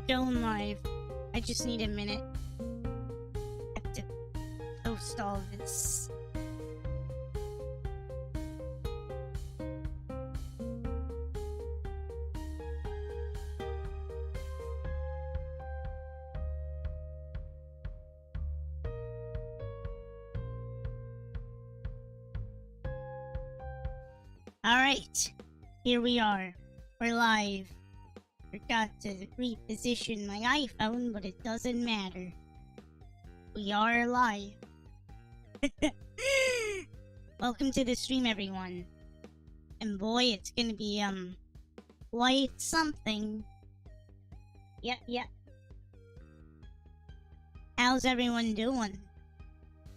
Going live. I just need a minute. I have to post all this. Alright, here we are. We're live. Forgot to reposition my iPhone, but it doesn't matter. We are live. Welcome to the stream, everyone. And boy, it's gonna be, quite something. Yep. How's everyone doing?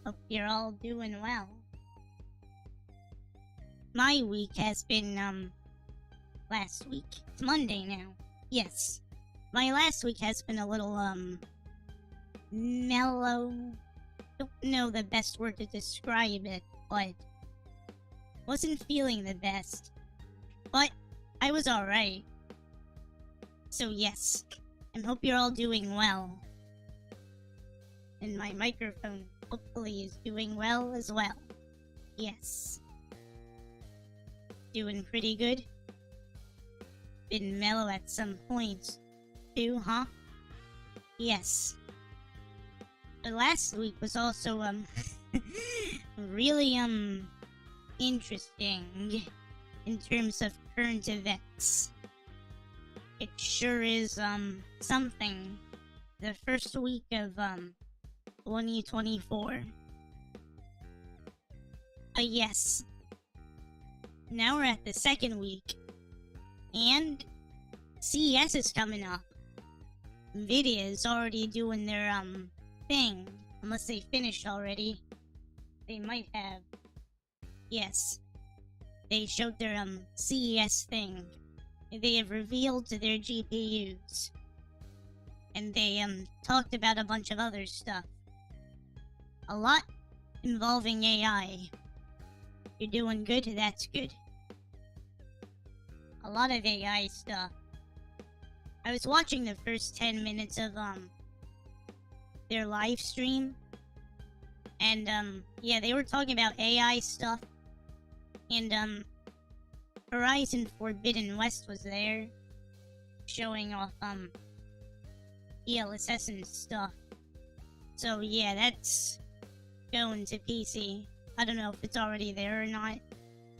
Hope you're all doing well. My week has been, last week. It's Monday now. Yes. My last week has been a little, mellow. Don't know the best word to describe it, but wasn't feeling the best. But I was alright. So yes, I hope you're all doing well. And my microphone hopefully is doing well as well. Yes. Doing pretty good. Been mellow at some points too, huh? Yes. But last week was also, really, interesting in terms of current events. It sure is, something. The first week of, 2024. But yes. Now we're at the second week. And CES is coming up. NVIDIA is already doing their, thing. Unless they finished already. They might have. Yes. They showed their, CES thing. They have revealed their GPUs. And they, talked about a bunch of other stuff. A lot involving AI. You're doing good? That's good. A lot of AI stuff. I was watching the first 10 minutes of, their live stream. And, yeah, they were talking about AI stuff. And, Horizon Forbidden West was there. Showing off, DLSS and stuff. So, yeah, that's going to PC. I don't know if it's already there or not.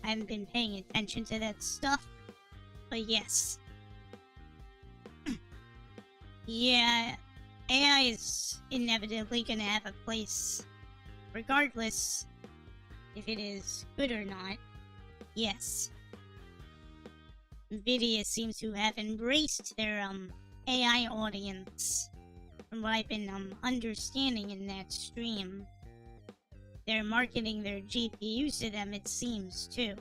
I haven't been paying attention to that stuff. But yes. Yeah, AI is inevitably gonna have a place. Regardless if it is good or not. Yes. NVIDIA seems to have embraced their, AI audience. From what I've been, understanding in that stream. They're marketing their GPUs to them, it seems, too.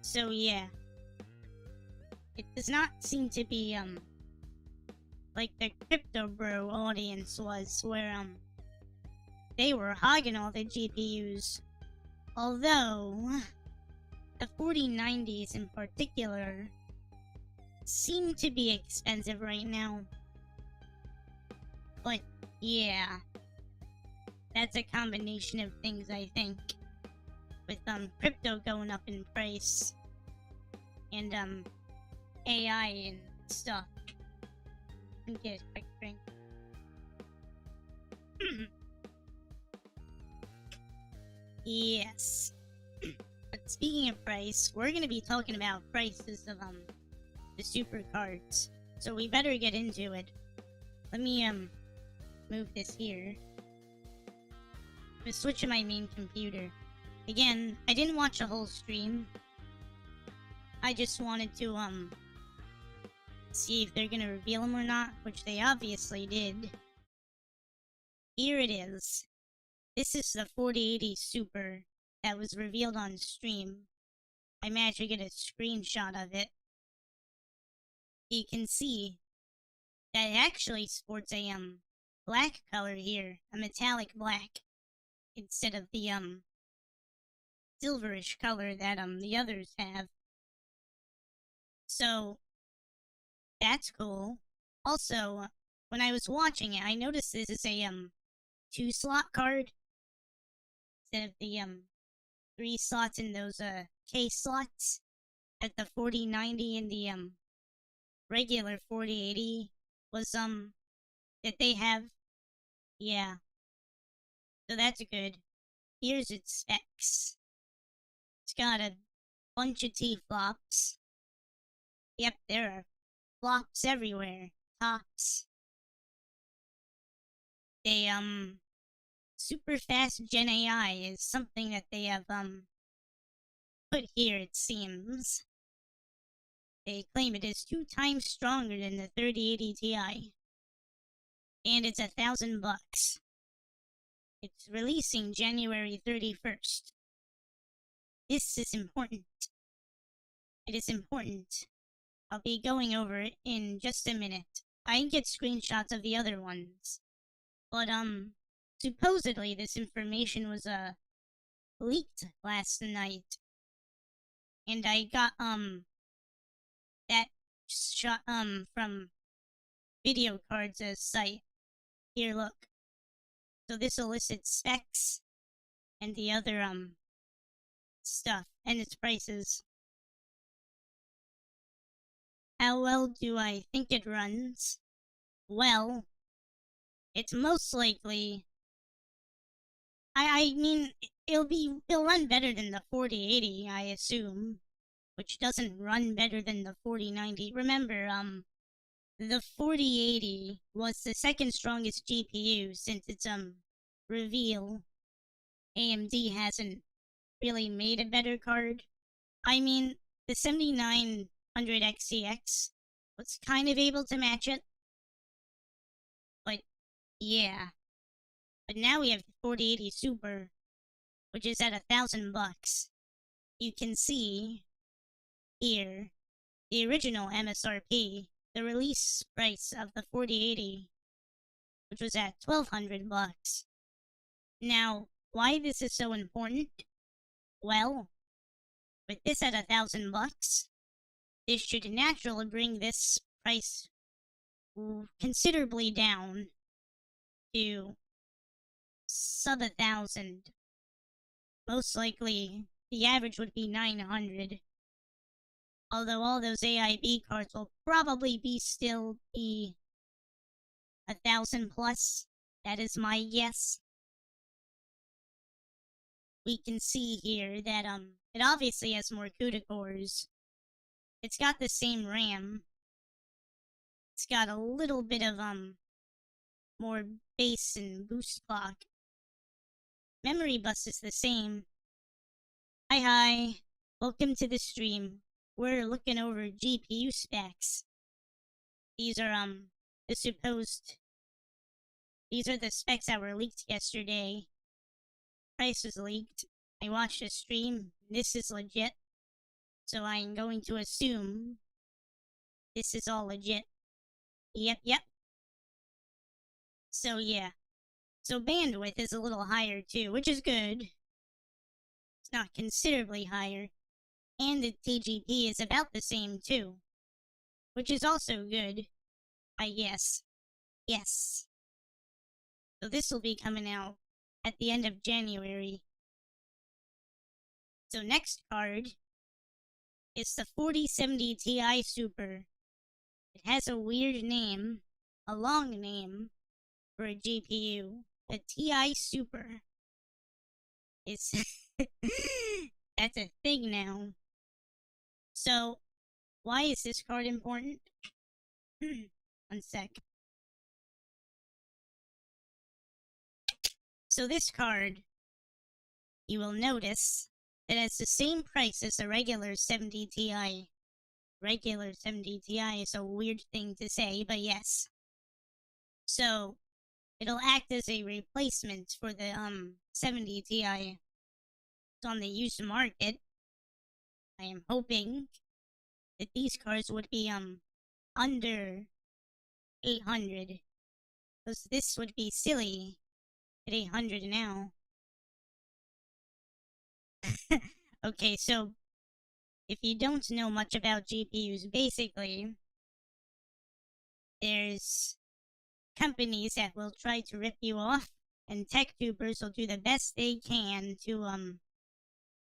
So, yeah. It does not seem to be, like the Crypto Bro audience was, where, they were hogging all the GPUs. Although, the 4090s in particular seem to be expensive right now. But, yeah. That's a combination of things, I think. With, crypto going up in price. And, AI and stuff. Let me get a quick drink. Yes. But speaking of price, we're gonna be talking about prices of, the supercards. So we better get into it. Let me, move this here. I'm gonna switch to my main computer. Again, I didn't watch a whole stream. I just wanted to, see if they're gonna reveal them or not, which they obviously did. Here it is. This is the 4080 Super that was revealed on stream. I managed to get a screenshot of it. You can see that it actually sports a, black color here. A metallic black. Instead of the, silverish color that, the others have. So, that's cool. Also, when I was watching it, I noticed this is a 2-slot card instead of the 3 slots in those case slots that the 4090 and the regular 4080 was that they have. Yeah, so that's good. Here's its specs. It's got a bunch of T-flops. Yep, there are flops everywhere. Tops. They super fast Gen AI is something that they have put here, it seems. They claim it is 2 times stronger than the 3080 Ti. And it's $1,000. It's releasing January 31st. This is important. It is important. I'll be going over it in just a minute. I can get screenshots of the other ones. But, supposedly this information was, leaked last night. And I got, that shot, from Video Cards' site. Here, look. So this elicits specs and the other, stuff, and its prices. How well do I think it runs? Well, it's most likely. I mean, it'll run better than the 4080, I assume, which doesn't run better than the 4090. Remember, the 4080 was the second strongest GPU since its reveal. AMD hasn't really made a better card. I mean, the 7900 XCX was kind of able to match it, but yeah. But now we have the 4080 Super, which is at $1,000. You can see here the original MSRP, the release price of the 4080, which was at $1,200. Now, why this is so important? Well, with this at $1,000, this should naturally bring this price considerably down to sub 1,000. Most likely, the average would be 900. Although all those AIB cards will probably still be 1,000 plus. That is my guess. We can see here that it obviously has more CUDA cores. It's got the same RAM. It's got a little bit of more base and boost clock. Memory bus is the same. Hi. Welcome to the stream. We're looking over GPU specs. These are these are the specs that were leaked yesterday. Price was leaked. I watched a stream. This is legit. So I'm going to assume this is all legit. Yep. So yeah. So bandwidth is a little higher too, which is good. It's not considerably higher. And the TGP is about the same too, which is also good, I guess. Yes. So this will be coming out at the end of January. So next card is the 4070 Ti Super. It has a weird name, a long name for a GPU. The Ti Super is that's a thing now. So why is this card important? One sec. So this card, you will notice that it's the same price as the regular 70 Ti. Regular 70 Ti is a weird thing to say, but yes. So it'll act as a replacement for the 70 Ti. It's on the used market. I am hoping that these cards would be under 800. Because this would be silly at 800 now. Okay, so if you don't know much about GPUs, basically, there's companies that will try to rip you off, and tech tubers will do the best they can to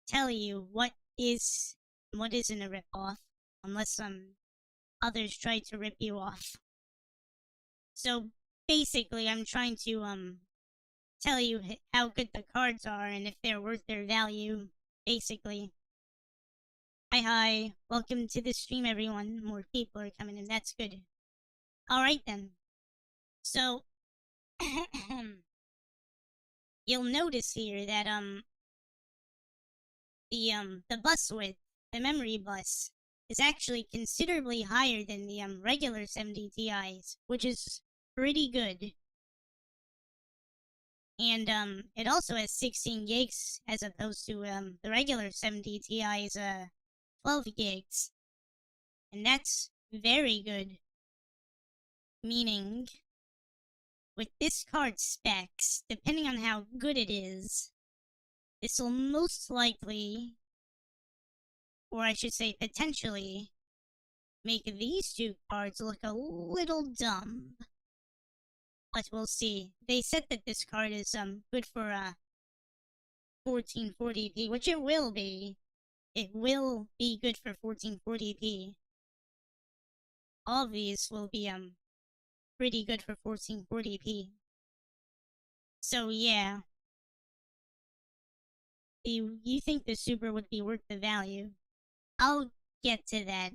tell you what isn't a rip off, unless others try to rip you off. So basically, I'm trying to tell you how good the cards are and if they're worth their value. Basically. Hi, welcome to the stream, everyone. More people are coming in. That's good. All right then. So you'll notice here that the bus width, the memory bus, is actually considerably higher than the regular 70 Ti's, which is pretty good. And it also has 16 gigs as opposed to the regular 70 Ti's 12 gigs. And that's very good. Meaning, with this card's specs, depending on how good it is, this will most likely, or I should say potentially, make these two cards look a little dumb. But we'll see. They said that this card is good for 1440p, which it will be. It will be good for 1440p. All of these will be pretty good for 1440p. So yeah. You think the Super would be worth the value? I'll get to that.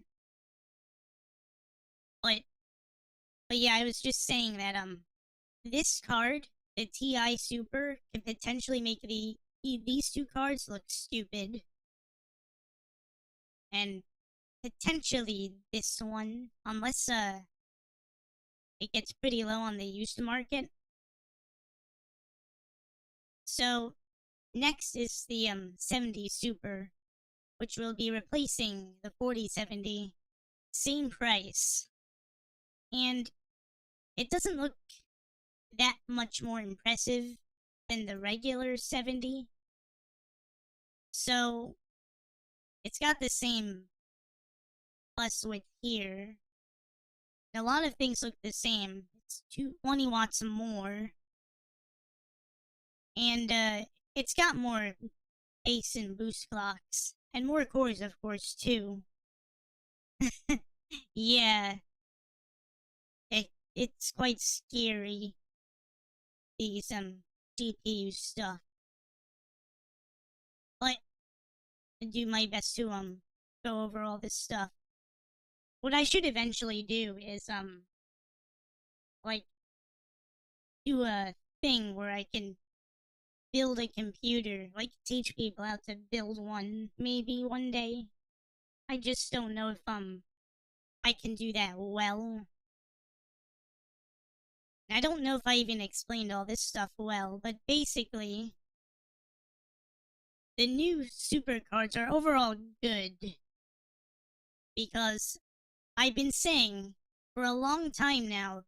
But yeah, I was just saying that this card, the TI Super, could potentially make these two cards look stupid. And potentially this one, unless it gets pretty low on the used market. So next is the 70 Super, which will be replacing the 4070. Same price. And it doesn't look that much more impressive than the regular 70. So it's got the same bus width here. A lot of things look the same. It's 20 watts more. And it's got more bass and boost clocks. And more cores, of course, too. Yeah. It's quite scary. These GPU stuff. But I do my best to go over all this stuff. What I should eventually do is like do a thing where I can build a computer, like teach people how to build one maybe one day. I just don't know if I can do that well. I don't know if I even explained all this stuff well, but basically the new super cards are overall good because I've been saying for a long time now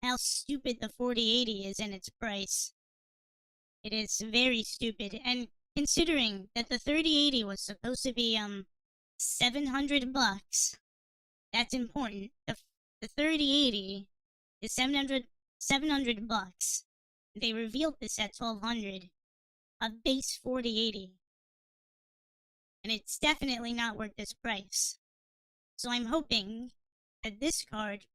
how stupid the 4080 is in its price. It is very stupid, and considering that the 3080 was supposed to be $700, that's important. The 3080 is $700. They revealed this at $1,200, a base 4080, and it's definitely not worth this price. So I'm hoping that this card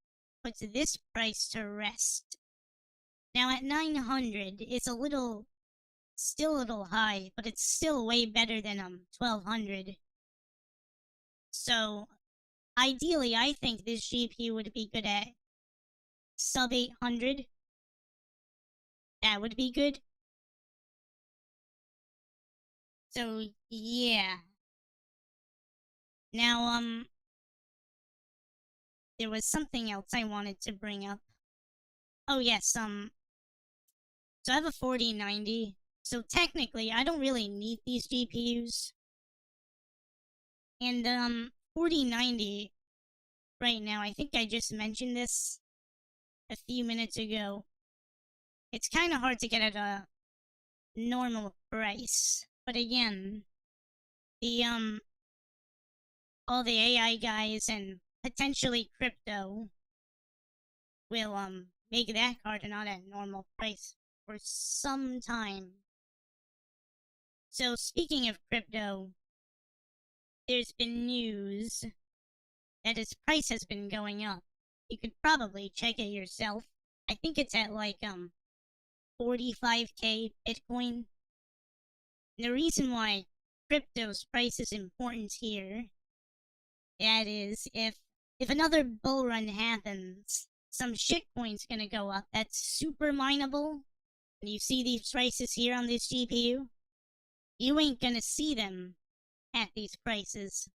puts this price to rest. Now at 900, it's still a little high, but it's still way better than 1200. So ideally, I think this GPU would be good at sub 800. That would be good. So yeah. Now there was something else I wanted to bring up. Oh yes, so I have a 4090. So technically, I don't really need these GPUs. And 4090 right now, I think I just mentioned this a few minutes ago. It's kind of hard to get at a normal price. But again, the all the AI guys and potentially crypto will make that card not at normal price for some time. So speaking of crypto, there's been news that its price has been going up. You could probably check it yourself. I think it's at like 45k Bitcoin. And the reason why crypto's price is important here, that is, if another bull run happens, some shitcoin's gonna go up that's super mineable, and you see these prices here on this GPU, you ain't gonna see them at these prices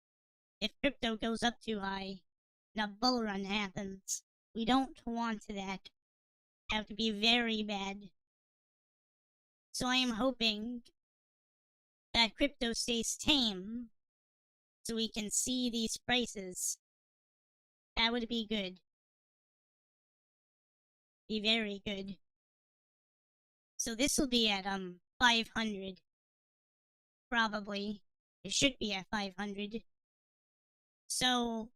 if crypto goes up too high and a bull run happens. We don't want that. Have to be very bad. So I am hoping that crypto stays tame so we can see these prices. That would be good. Be very good. So this will be at 500. Probably. It should be at 500. So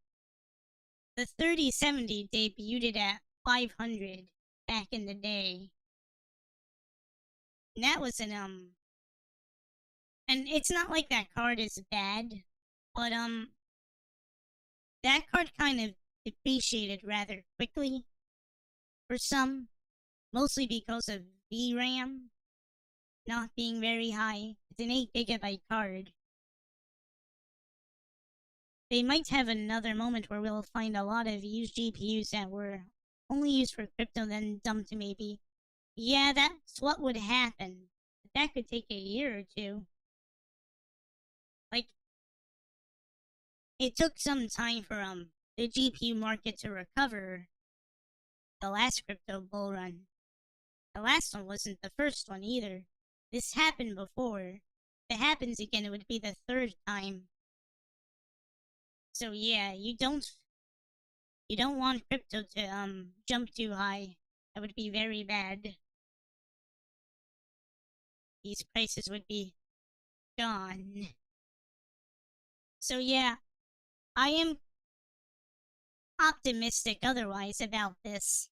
the 3070 debuted at 500 back in the day. And that was an and it's not like that card is bad, but that card kind of depreciated rather quickly for some, mostly because of VRAM not being very high. It's an 8GB card. They might have another moment where we'll find a lot of used GPUs that were only used for crypto, then dumped maybe. Yeah, that's what would happen. But that could take a year or two. Like, it took some time for the GPU market to recover the last crypto bull run. The last one wasn't the first one either. This happened before. If it happens again, it would be the third time. So yeah, you don't want crypto to jump too high. That would be very bad. These prices would be gone. So yeah, I am optimistic otherwise about this,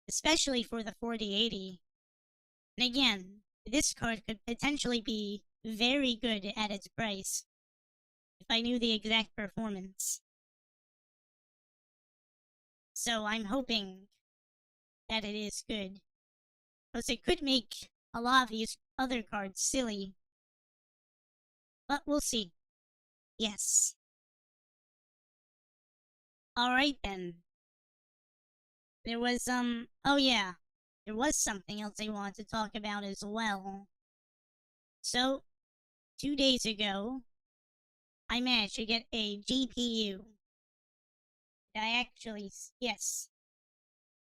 especially for the 4080. And again, this card could potentially be very good at its price if I knew the exact performance. So I'm hoping that it is good, because it could make a lot of these other cards silly. But we'll see. Yes. Alright then. There was, oh yeah. There was something else I wanted to talk about as well. So, 2 days ago, I managed to get a GPU. Yes.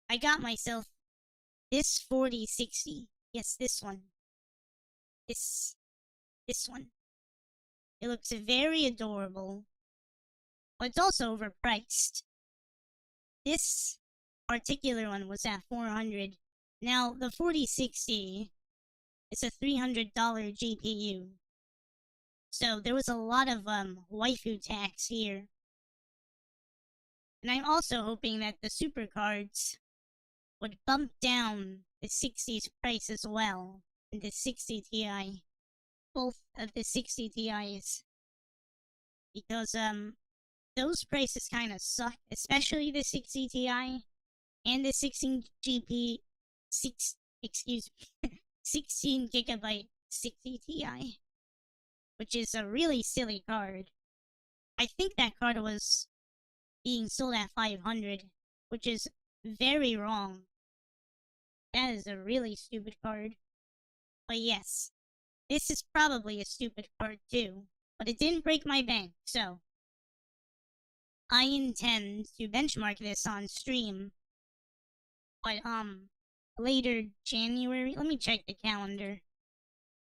I got myself this 4060. Yes, this one. This one. It looks very adorable, but it's also overpriced. This particular one was at 400. Now, the 4060 is a $300 GPU. So there was a lot of waifu tax here. And I'm also hoping that the supercards would bump down the 60's price as well, and the 60 Ti. Both of the 60 Ti's. Because those prices kind of suck, especially the 60 Ti and the 16 gigabyte 60 Ti, which is a really silly card. I think that card was being sold at 500, which is very wrong. That is a really stupid card. But yes, this is probably a stupid card too, but it didn't break my bank, so I intend to benchmark this on stream. But later January, let me check the calendar.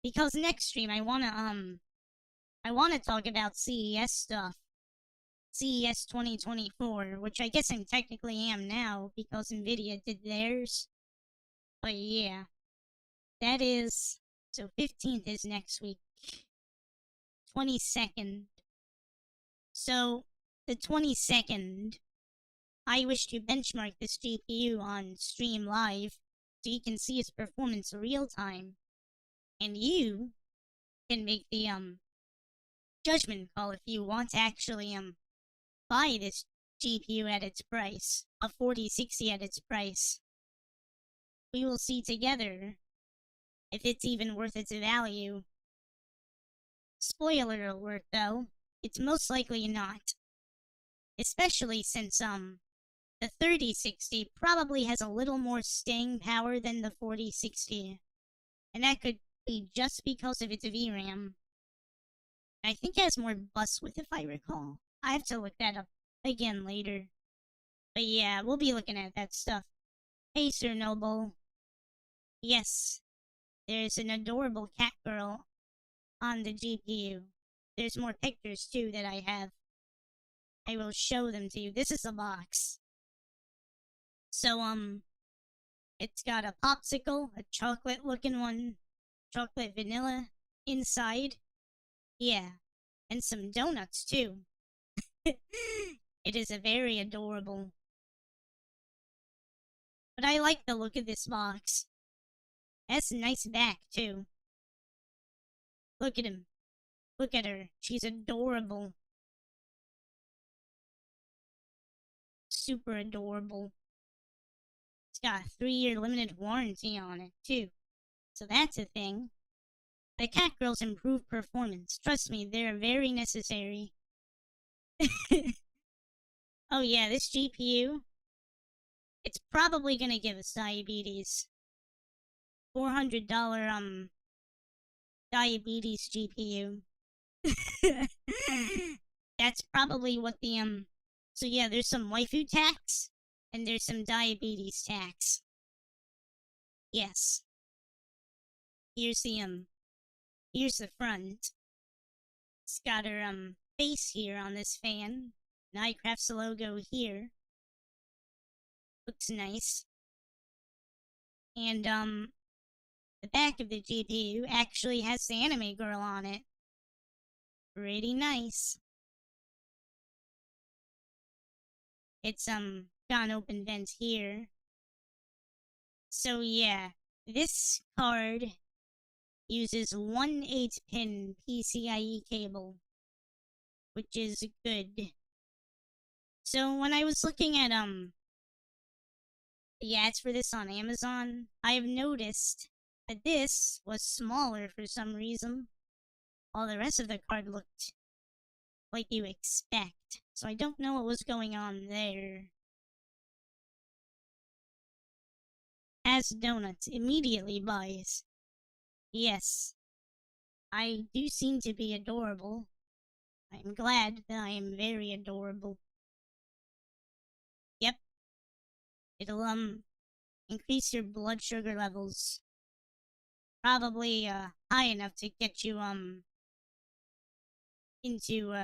Because next stream I wanna talk about CES stuff. CES 2024, which I guess I technically am now because Nvidia did theirs. But yeah, that is, so 15th is next week. 22nd. So the 22nd, I wish to benchmark this GPU on stream live so you can see its performance real time. And you can make the judgment call if you want to actually buy this GPU at its price, a 4060 at its price. We will see together if it's even worth its value. Spoiler alert though, it's most likely not. Especially since the 3060 probably has a little more staying power than the 4060. And that could be just because of its VRAM. I think it has more bus width if I recall. I have to look that up again later. But yeah, we'll be looking at that stuff. Hey, Sir Noble. Yes, there's an adorable cat girl on the GPU. There's more pictures too that I have. I will show them to you. This is a box. So, it's got a popsicle, a chocolate looking one, chocolate vanilla inside. Yeah, and some donuts too. It is a very adorable. But I like the look of this box. That's a nice back too. Look at him. Look at her. She's adorable. Super adorable. It's got a 3-year limited warranty on it too. So that's a thing. The cat girls improve performance. Trust me, they're very necessary. Oh yeah, this GPU, it's probably gonna give us diabetes. $400 diabetes GPU. That's probably what the so yeah, there's some waifu tax and there's some diabetes tax. Yes. Here's the front. It's got her face here on this fan. Minecraft's logo here. Looks nice. And the back of the GPU actually has the anime girl on it. Pretty nice. It's got an open vent here. So yeah, this card uses 1/8-pin PCIe cable, which is good. So when I was looking at the ads for this on Amazon, I have noticed that this was smaller for some reason, while the rest of the card looked like you expect. So I don't know what was going on there. As donuts immediately buys. Yes, I do seem to be adorable. I'm glad that I am very adorable. Yep. It'll increase your blood sugar levels. Probably high enough to get you into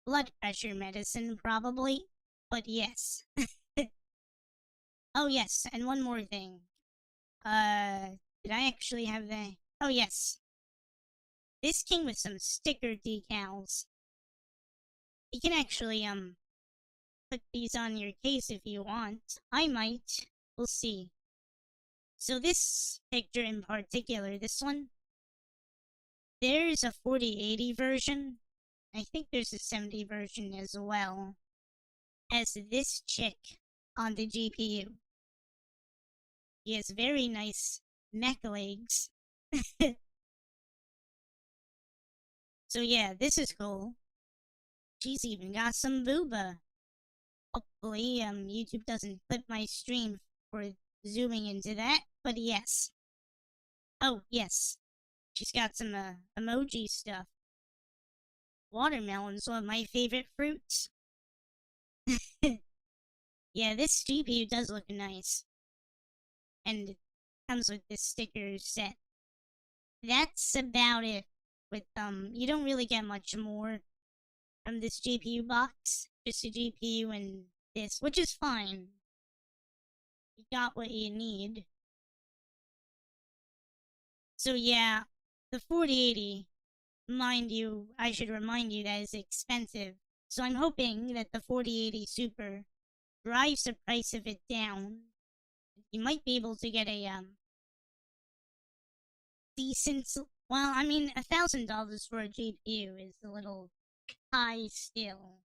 blood pressure medicine probably. But yes. Oh yes, and one more thing. Did I actually have the Oh yes. This came with some sticker decals. You can actually put these on your case if you want. I might. We'll see. So this picture in particular, this one, there's a 4080 version. I think there's a 70 version as well. As this chick on the GPU. He has very nice neck legs. So yeah, this is cool. She's even got some booba. Hopefully, YouTube doesn't clip my stream for zooming into that, but yes. Oh, yes. She's got some emoji stuff. Watermelon's one of my favorite fruits. Yeah, this GPU does look nice. And it comes with this sticker set. That's about it. With you don't really get much more from this GPU box. Just a GPU and this, which is fine. You got what you need. So yeah, the 4080, mind you, I should remind you that is expensive. So I'm hoping that the 4080 Super drives the price of it down, you might be able to get a decent. Well, I mean, $1,000 for a GPU is a little high still.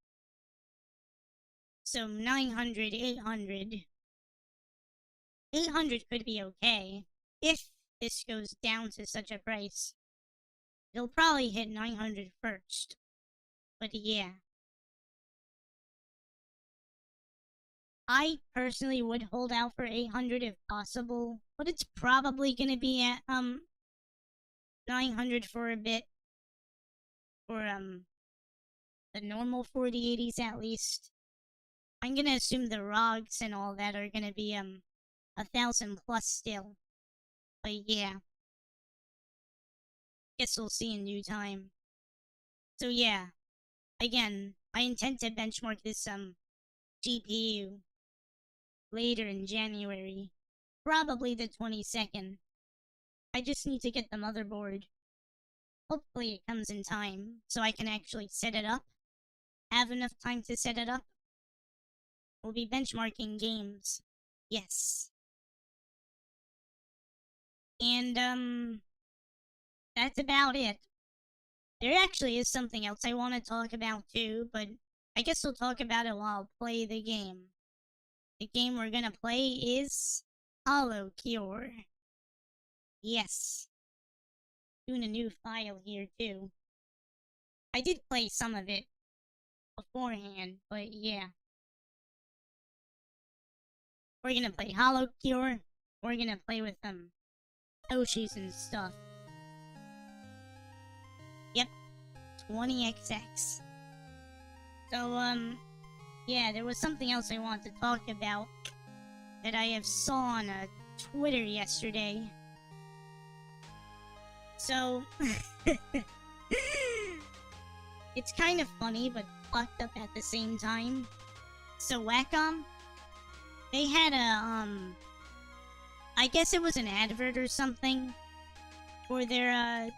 So 900, 800. 800 could be okay if this goes down to such a price. It'll probably hit 900 first. But yeah. I personally would hold out for 800 if possible, but it's probably gonna be at 900 for a bit. For the normal 4080s at least. I'm gonna assume the ROGs and all that are gonna be 1,000 plus still. But yeah. Guess we'll see in due time. So yeah. Again, I intend to benchmark this GPU later in January. Probably the 22nd. I just need to get the motherboard. Hopefully it comes in time, so I can actually set it up. Have enough time to set it up. We'll be benchmarking games. Yes. And, that's about it. There actually is something else I want to talk about too, but I guess we'll talk about it while I play the game. The game we're gonna play is HoloCure. Yes. Doing a new file here too. I did play some of it beforehand, but yeah. We're gonna play HoloCure. We're gonna play with Oshis and stuff. Yep. 20XX. So, yeah, there was something else I wanted to talk about that I have saw on Twitter yesterday. So, it's kind of funny, but fucked up at the same time. So, Wacom, they had a, I guess it was an advert or something for their,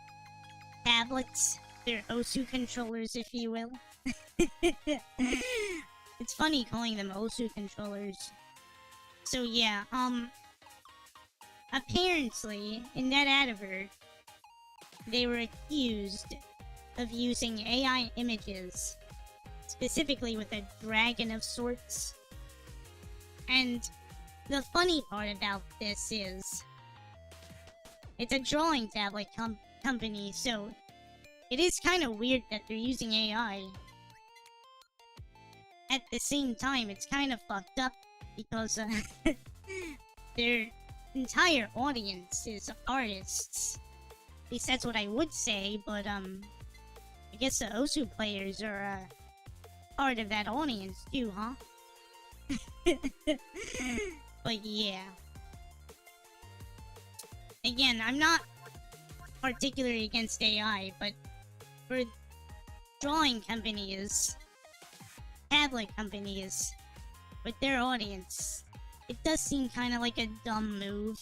tablets, their OSU controllers, if you will. It's funny calling them OSU controllers. So yeah, apparently, in that advert, they were accused of using AI images, specifically with a dragon of sorts. And the funny part about this is, it's a drawing tablet company, so it is kind of weird that they're using AI. At the same time, it's kind of fucked up because their entire audience is artists. At least that's what I would say, but I guess the Osu players are part of that audience too, huh? But yeah. Again, I'm not particularly against AI, but for drawing companies, tablet companies, with their audience, it does seem kind of like a dumb move.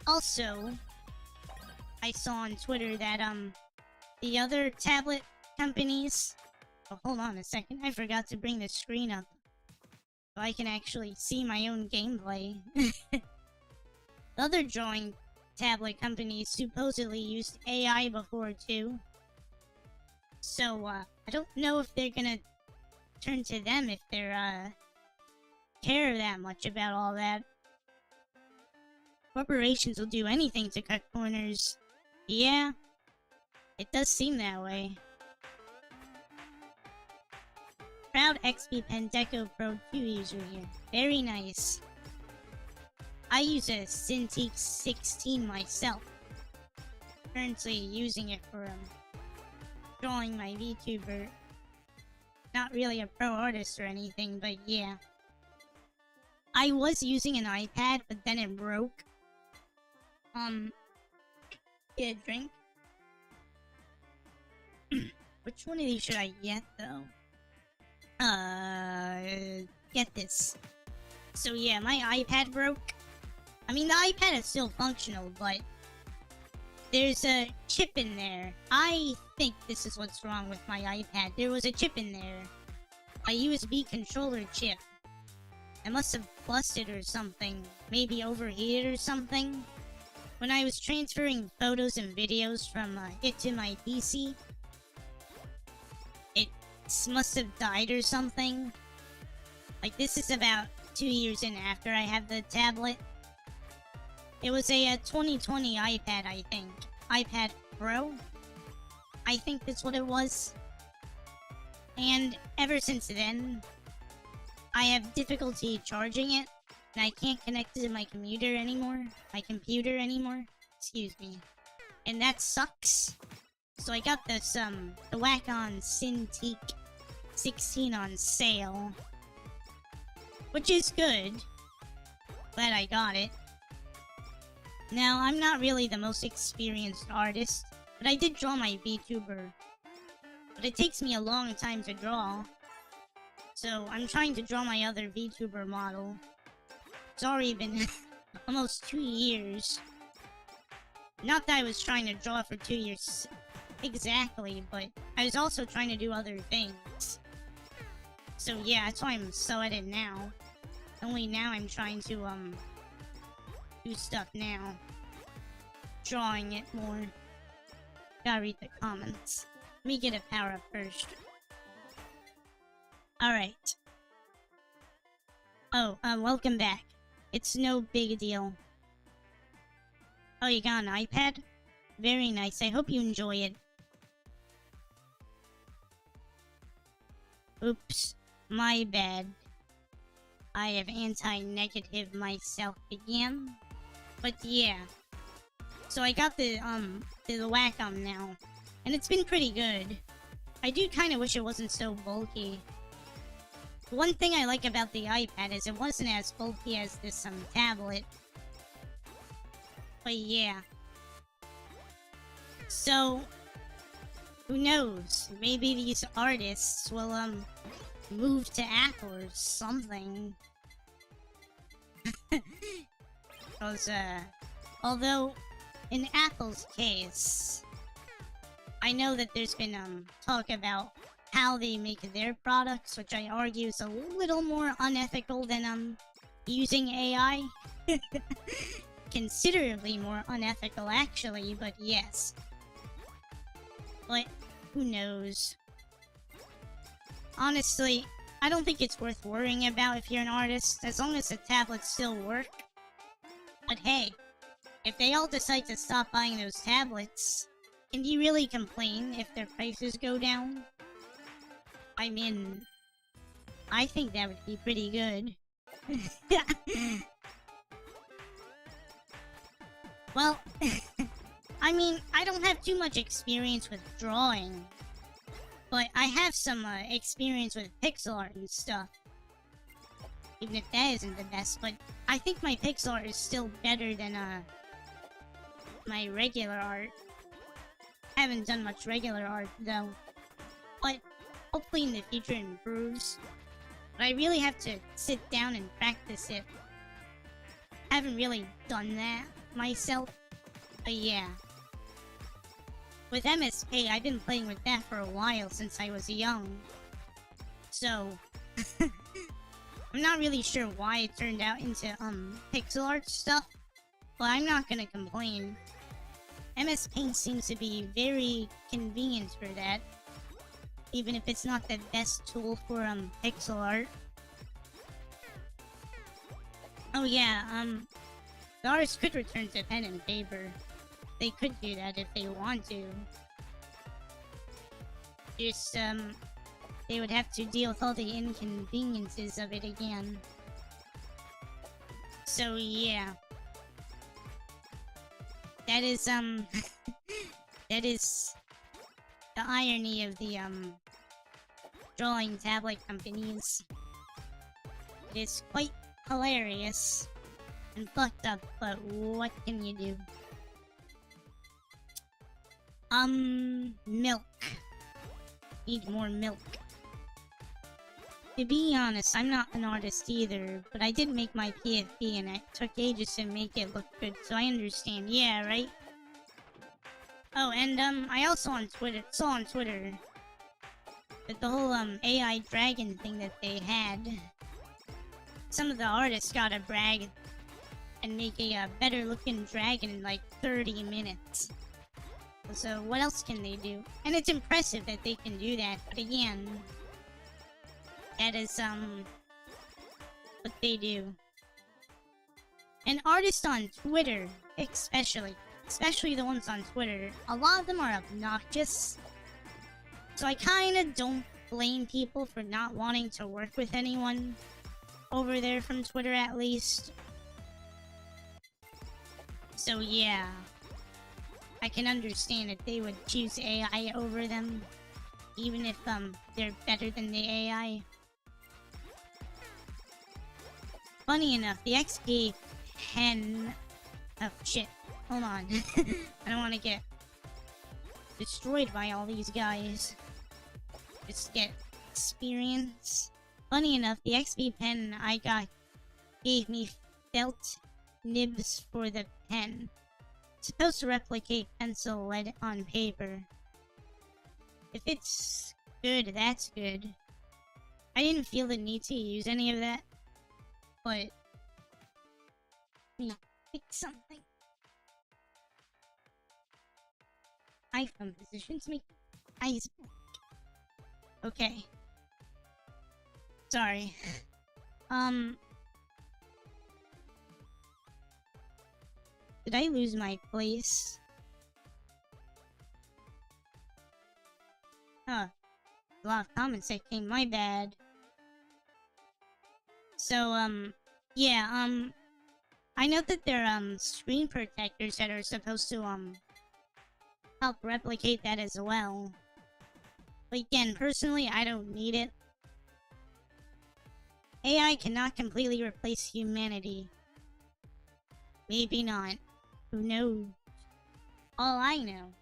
Also, I saw on Twitter that the other tablet companies. Oh, hold on a second. I forgot to bring the screen up so I can actually see my own gameplay. The other drawing tablet companies supposedly used AI before too. So, I don't know if they're gonna turn to them if they're, care that much about all that. Corporations will do anything to cut corners. Yeah, it does seem that way. Proud XP Pendeco Pro 2 user here. Very nice. I use a Cintiq 16 myself. Currently using it for drawing my VTuber. Not really a pro artist or anything, but yeah. I was using an iPad, but then it broke. Get a drink. Which one of these should I get, though? Get this. So yeah, my iPad broke. I mean, the iPad is still functional, but there's a chip in there. I think this is what's wrong with my iPad. There was a chip in there. A USB controller chip. I must have busted or something. Maybe overheated or something. When I was transferring photos and videos from it to my PC, it must have died or something. Like, this is about 2 years in after I have the tablet. It was a 2020 iPad, I think. iPad Pro? I think that's what it was. And ever since then, I have difficulty charging it, and I can't connect it to my computer anymore. Excuse me. And that sucks. So I got this, the Wacom Cintiq 16 on sale. Which is good. Glad I got it. Now, I'm not really the most experienced artist, but I did draw my VTuber. But it takes me a long time to draw. So, I'm trying to draw my other VTuber model. It's already been almost 2 years. Not that I was trying to draw for 2 years exactly, but I was also trying to do other things. So yeah, that's why I'm so at it now. Only now I'm trying to, do stuff now. Drawing it more. Gotta read the comments. Let me get a power up first. Alright. Oh, welcome back. It's no big deal. Oh, you got an iPad? Very nice. I hope you enjoy it. Oops. My bad. I have anti-negative myself again. But yeah. So I got the Wacom now. And it's been pretty good. I do kinda wish it wasn't so bulky. One thing I like about the iPad is it wasn't as bulky as this tablet. But yeah. So, who knows? Maybe these artists will move to Apple or something. Because although in Apple's case, I know that there's been talk about how they make their products, which I argue is a little more unethical than using AI. Considerably more unethical, actually, but yes. But who knows? Honestly, I don't think it's worth worrying about if you're an artist, as long as the tablets still work. But hey, if they all decide to stop buying those tablets, can you really complain if their prices go down? I mean, I think that would be pretty good. Well, I mean, I don't have too much experience with drawing, but I have some experience with pixel art and stuff. Even if that isn't the best, but I think my pixel art is still better than my regular art. I haven't done much regular art though, but hopefully in the future it improves. But I really have to sit down and practice it. I haven't really done that myself, but yeah. With MSP, I've been playing with that for a while since I was young. So, I'm not really sure why it turned out into, pixel art stuff, but I'm not gonna complain. MS Paint seems to be very convenient for that, even if it's not the best tool for, pixel art. Oh yeah, the artist could return to pen and paper. They could do that if they want to. Just, they would have to deal with all the inconveniences of it again. So, yeah. That is, that is the irony of the, drawing tablet companies. It is quite hilarious and fucked up, but what can you do? Milk. Need more milk. To be honest, I'm not an artist either, but I did make my PFP and it took ages to make it look good, so I understand. Yeah, right? Oh, and I also saw on Twitter that the whole AI dragon thing that they had some of the artists gotta brag and make a better looking dragon in like 30 minutes. So what else can they do? And it's impressive that they can do that, but again, that is what they do. And artists on Twitter, especially the ones on Twitter, a lot of them are obnoxious. So I kinda don't blame people for not wanting to work with anyone over there from Twitter, at least. So yeah, I can understand if they would choose AI over them, even if they're better than the AI. Funny enough, the XP pen... Oh shit, hold on. I don't want to get destroyed by all these guys. Just get experience. Funny enough, the XP pen I got gave me felt nibs for the pen. It's supposed to replicate pencil lead on paper. If it's good, that's good. I didn't feel the need to use any of that, but let me fix something. iPhone positions me eyes. Okay. Sorry. Did I lose my place? Huh. A lot of comments that came, my bad. So, yeah, I know that there are, screen protectors that are supposed to, help replicate that as well. But again, personally, I don't need it. AI cannot completely replace humanity. Maybe not. Who knows? All I know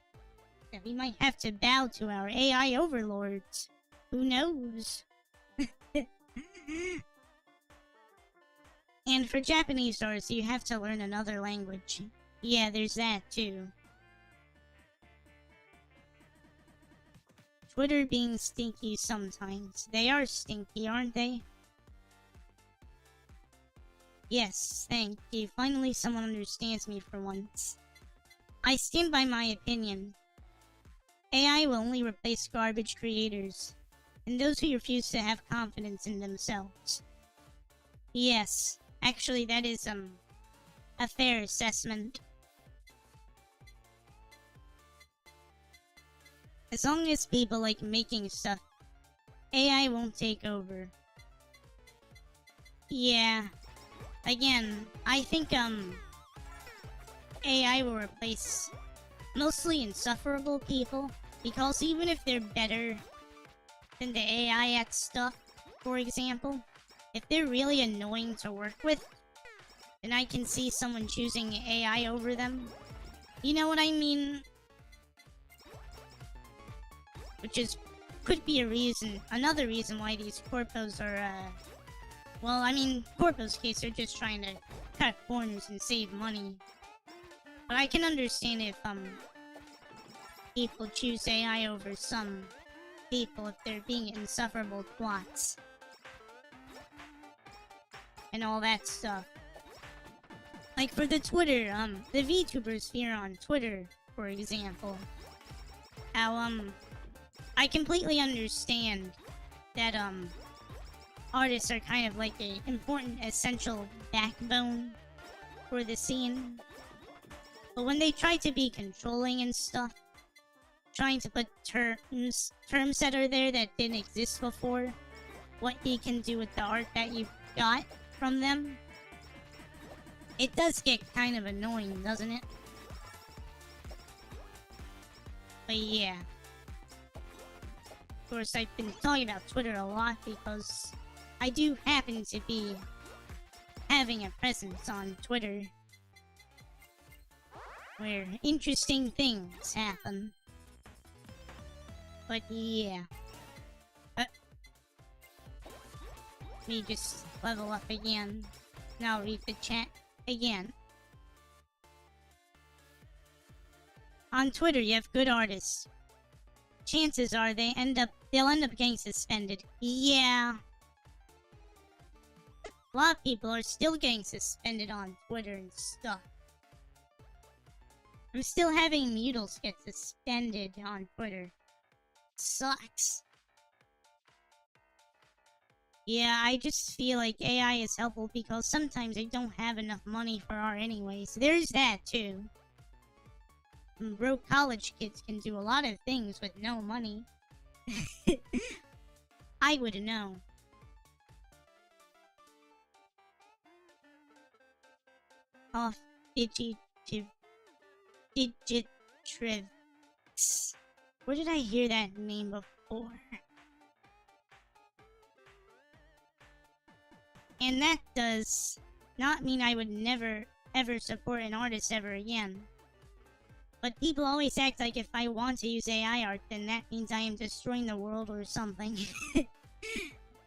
is that we might have to bow to our AI overlords. Who knows? And for Japanese stars, you have to learn another language. Yeah, there's that too. Twitter being stinky sometimes. They are stinky, aren't they? Yes, thank you. Finally someone understands me for once. I stand by my opinion. AI will only replace garbage creators, and those who refuse to have confidence in themselves. Yes, actually that is, a fair assessment. As long as people like making stuff, AI won't take over. Yeah. Again, I think, AI will replace mostly insufferable people, because even if they're better than the AI at stuff, for example, if they're really annoying to work with, then I can see someone choosing AI over them. You know what I mean? Which could be another reason why these corpos are, well, I mean, Corpo's case, they're just trying to cut corners and save money. But I can understand if, people choose AI over some people if they're being insufferable twats. And all that stuff. Like for the Twitter, the VTubers here on Twitter, for example. How, I completely understand that, artists are kind of like an important, essential backbone for the scene. But when they try to be controlling and stuff, trying to put terms that are there that didn't exist before, what you can do with the art that you got from them, it does get kind of annoying, doesn't it? But yeah. Of course, I've been talking about Twitter a lot because I do happen to be having a presence on Twitter where interesting things happen. But yeah. Let me just level up again. Now read the chat again. On Twitter, you have good artists. Chances are they'll end up getting suspended. Yeah. A lot of people are still getting suspended on Twitter and stuff. I'm still having noodles get suspended on Twitter. Sucks. Yeah, I just feel like AI is helpful because sometimes I don't have enough money for art anyways. There's that too. Broke college kids can do a lot of things with no money. I wouldn't know. Off Digitrivs. Where did I hear that name before? And that does not mean I would never ever support an artist ever again. But people always act like if I want to use AI art, then that means I am destroying the world or something.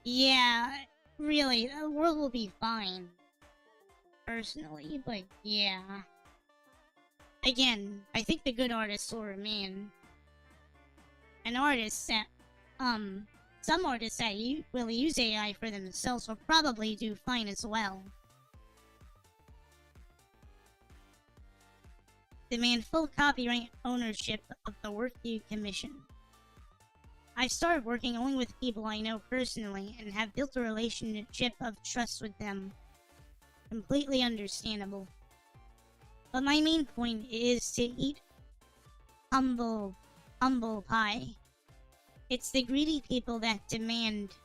Yeah, really, the world will be fine. Personally, but yeah. Again, I think the good artists will remain. And artists that, some artists that will use AI for themselves will probably do fine as well. Demand full copyright ownership of the work you commission. I started working only with people I know personally and have built a relationship of trust with them. Completely understandable. But my main point is to eat humble pie. It's the greedy people that demand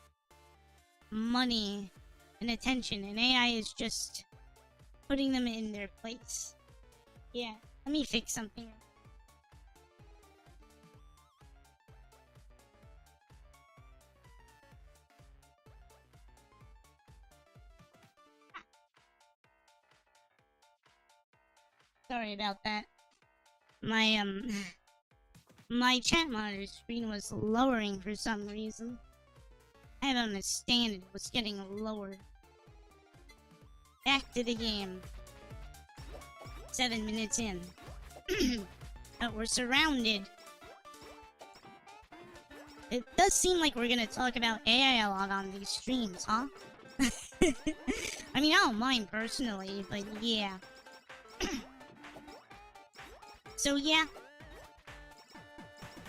money and attention, and AI is just putting them in their place. Yeah, let me fix something. Sorry about that. My, my chat monitor screen was lowering for some reason. I don't understand, it was getting lower. Back to the game. 7 minutes in. But we're surrounded. It does seem like we're gonna talk about AI a lot on these streams, huh? I mean, I don't mind personally, but yeah. So yeah.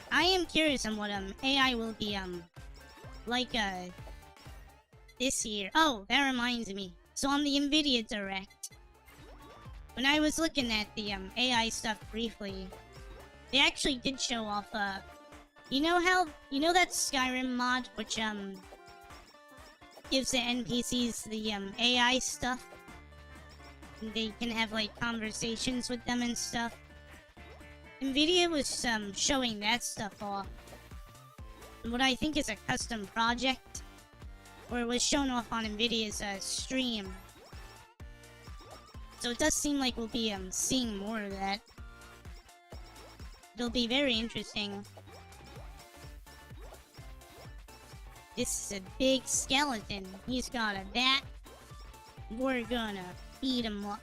I am curious on what AI will be like this year. Oh, that reminds me. So on the NVIDIA Direct, when I was looking at the AI stuff briefly, they actually did show off you know that Skyrim mod which gives the NPCs the AI stuff? They can have like conversations with them and stuff. NVIDIA was showing that stuff off. What I think is a custom project, where it was shown off on NVIDIA's stream. So it does seem like we'll be seeing more of that. It'll be very interesting. This is a big skeleton. He's got a bat. We're gonna beat him up.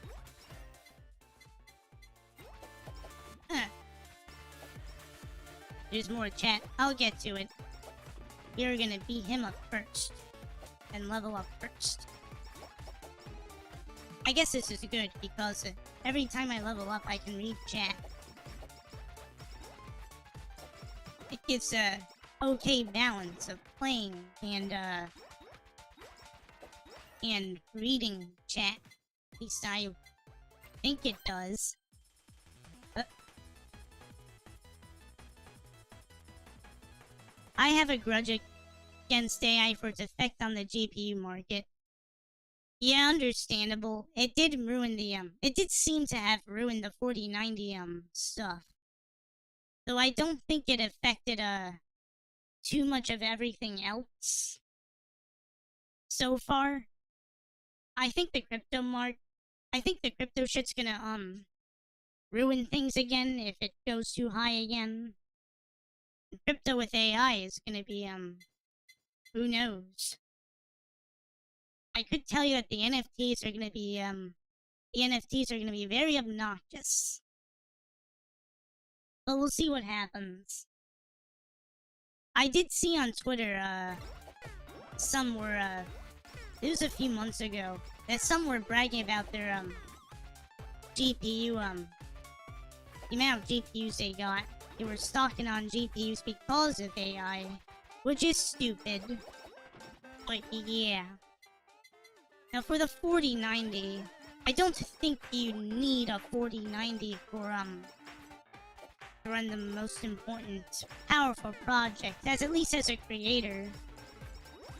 There's more chat. I'll get to it. We're gonna beat him up first. And level up first. I guess this is good because every time I level up I can read chat. It gives a okay balance of playing and reading chat. At least I think it does. I have a grudge against AI for its effect on the GPU market. Yeah, understandable. It did ruin the it did seem to have ruined the 4090 stuff. Though I don't think it affected too much of everything else so far. I think the crypto shit's gonna ruin things again if it goes too high again. Crypto with AI is gonna be who knows. I could tell you that the NFTs are gonna be very obnoxious. But we'll see what happens. I did see on Twitter some were It was a few months ago that some were bragging about their GPU the amount of GPUs they got. They were stocking on GPUs because of AI, which is stupid. But yeah. Now for the 4090, I don't think you need a 4090 for to run the most important, powerful projects. At least as a creator,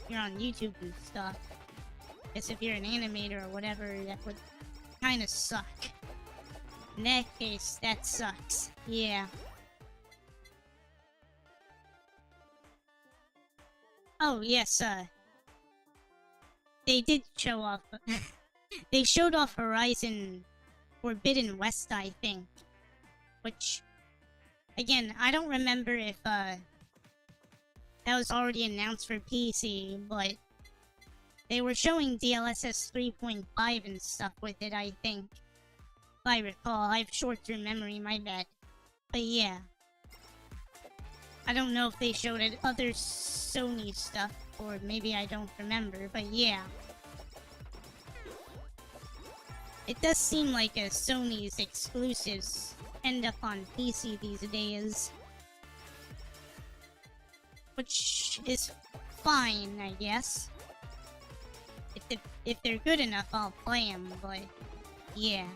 you're on YouTube and stuff. Guess if you're an animator or whatever, that would kind of suck. In that case, that sucks. Yeah. Oh yes, they did show off. They showed off Horizon Forbidden West, I think. Which, again, I don't remember if that was already announced for PC, but they were showing DLSS 3.5 and stuff with it, I think. If I recall, I have short-term memory, my bad. But yeah. I don't know if they showed it other Sony stuff, or maybe I don't remember, but yeah. It does seem like Sony's exclusives end up on PC these days. Which is fine, I guess. If they're good enough, I'll play them, but yeah.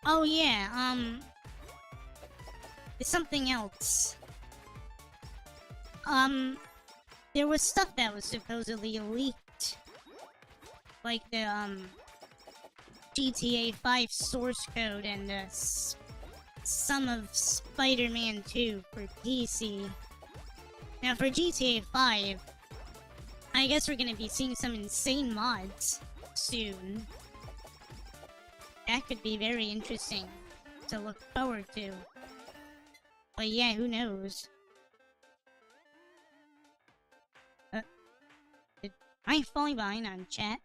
Oh yeah, there's something else. There was stuff that was supposedly leaked. Like the, GTA 5 source code and, some of Spider-Man 2 for PC. Now for GTA 5, I guess we're gonna be seeing some insane mods soon. That could be very interesting to look forward to. But yeah, who knows? Am I falling behind on chat?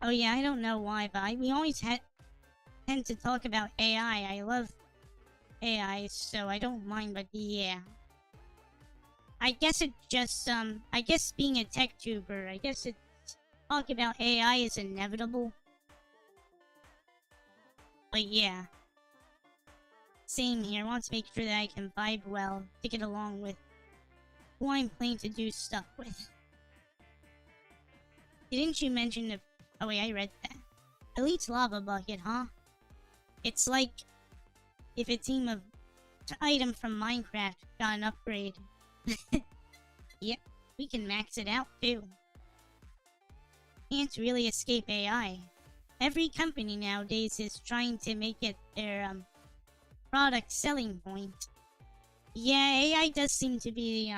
Oh yeah, I don't know why, but we always tend to talk about AI. I love AI, so I don't mind, but yeah. I guess it just, I guess being a tech tuber, I guess talk about AI is inevitable. But yeah. Same here, I want to make sure that I can vibe well to get along with who I'm planning to do stuff with. Didn't you mention the... Oh wait, I read that. Elite's Lava Bucket, huh? It's like if a team of item from Minecraft got an upgrade. Yep, we can max it out too. Can't really escape AI. Every company nowadays is trying to make it their product selling point. Yeah, AI does seem to be the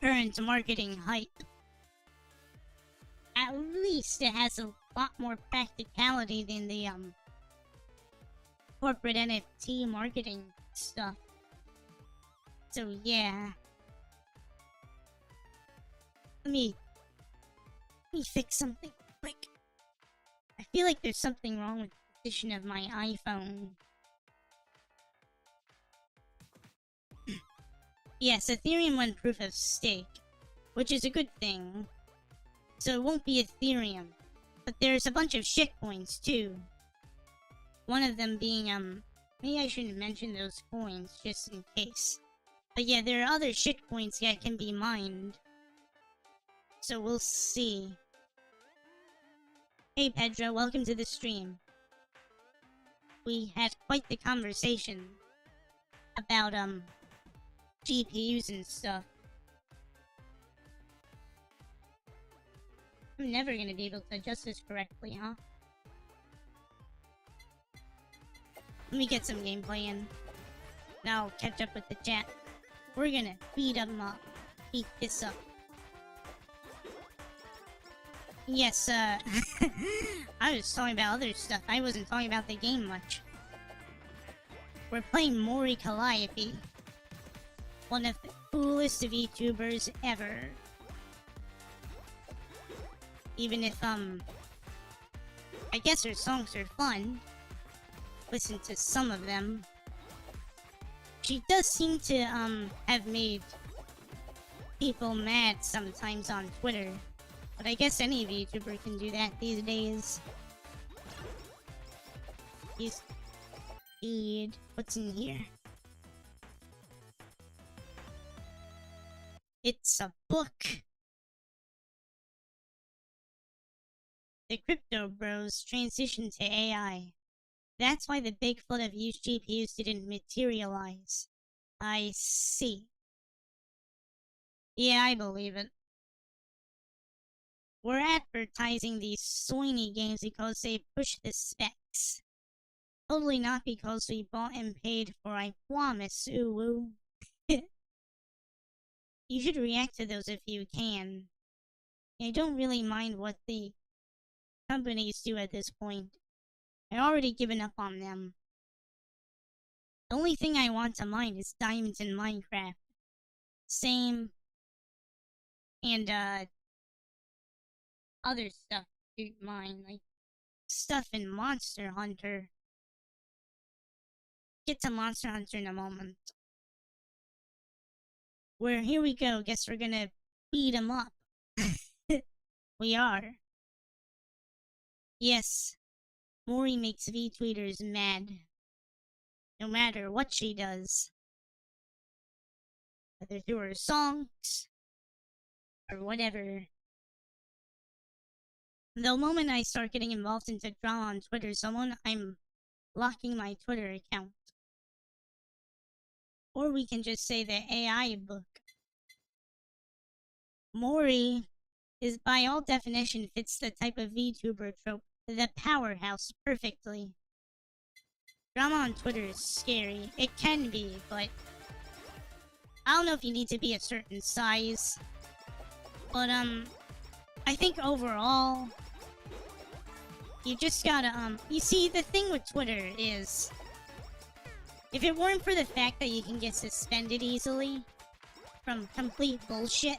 current marketing hype. At least it has a lot more practicality than the corporate NFT marketing stuff. So yeah. Let me fix something quick. I feel like there's something wrong with the position of my iPhone. Yes, Ethereum went proof of stake, which is a good thing. So it won't be Ethereum. But there's a bunch of shitcoins too. One of them being, maybe I shouldn't mention those coins just in case. But yeah, there are other shitcoins that can be mined. So we'll see. Hey Pedro, welcome to the stream. We had quite the conversation about, GPUs and stuff. I'm never gonna be able to adjust this correctly, huh? Let me get some gameplay in. Now I'll catch up with the chat. We're gonna beat them up. Beat this up. Yes, I was talking about other stuff. I wasn't talking about the game much. We're playing Mori Calliope. One of the coolest VTubers ever. Even if, I guess her songs are fun. Listen to some of them. She does seem to, have made people mad sometimes on Twitter. But I guess any VTuber can do that these days. What's in here? It's a book. The crypto bros transitioned to AI. That's why the big flood of used GPUs didn't materialize. I see. Yeah, I believe it. We're advertising these Sweeney games because they push the specs. Totally not because we bought and paid for, I promise, ooh. You should react to those if you can. I don't really mind what the companies do at this point. I've already given up on them. The only thing I want to mine is diamonds in Minecraft. Same. And, other stuff to mine, like stuff in Monster Hunter. Get to Monster Hunter in a moment. Where, here we go, guess we're gonna beat him up. We are. Yes, Mori makes V-tweeters mad. No matter what she does. Whether through her songs, or whatever. The moment I start getting involved into drama on Twitter, I'm locking my Twitter account. Or we can just say the AI book. Mori is by all definition fits the type of VTuber trope, the powerhouse, perfectly. Drama on Twitter is scary. It can be, but I don't know if you need to be a certain size. But, I think overall, you just gotta, you see, the thing with Twitter is, if it weren't for the fact that you can get suspended easily from complete bullshit,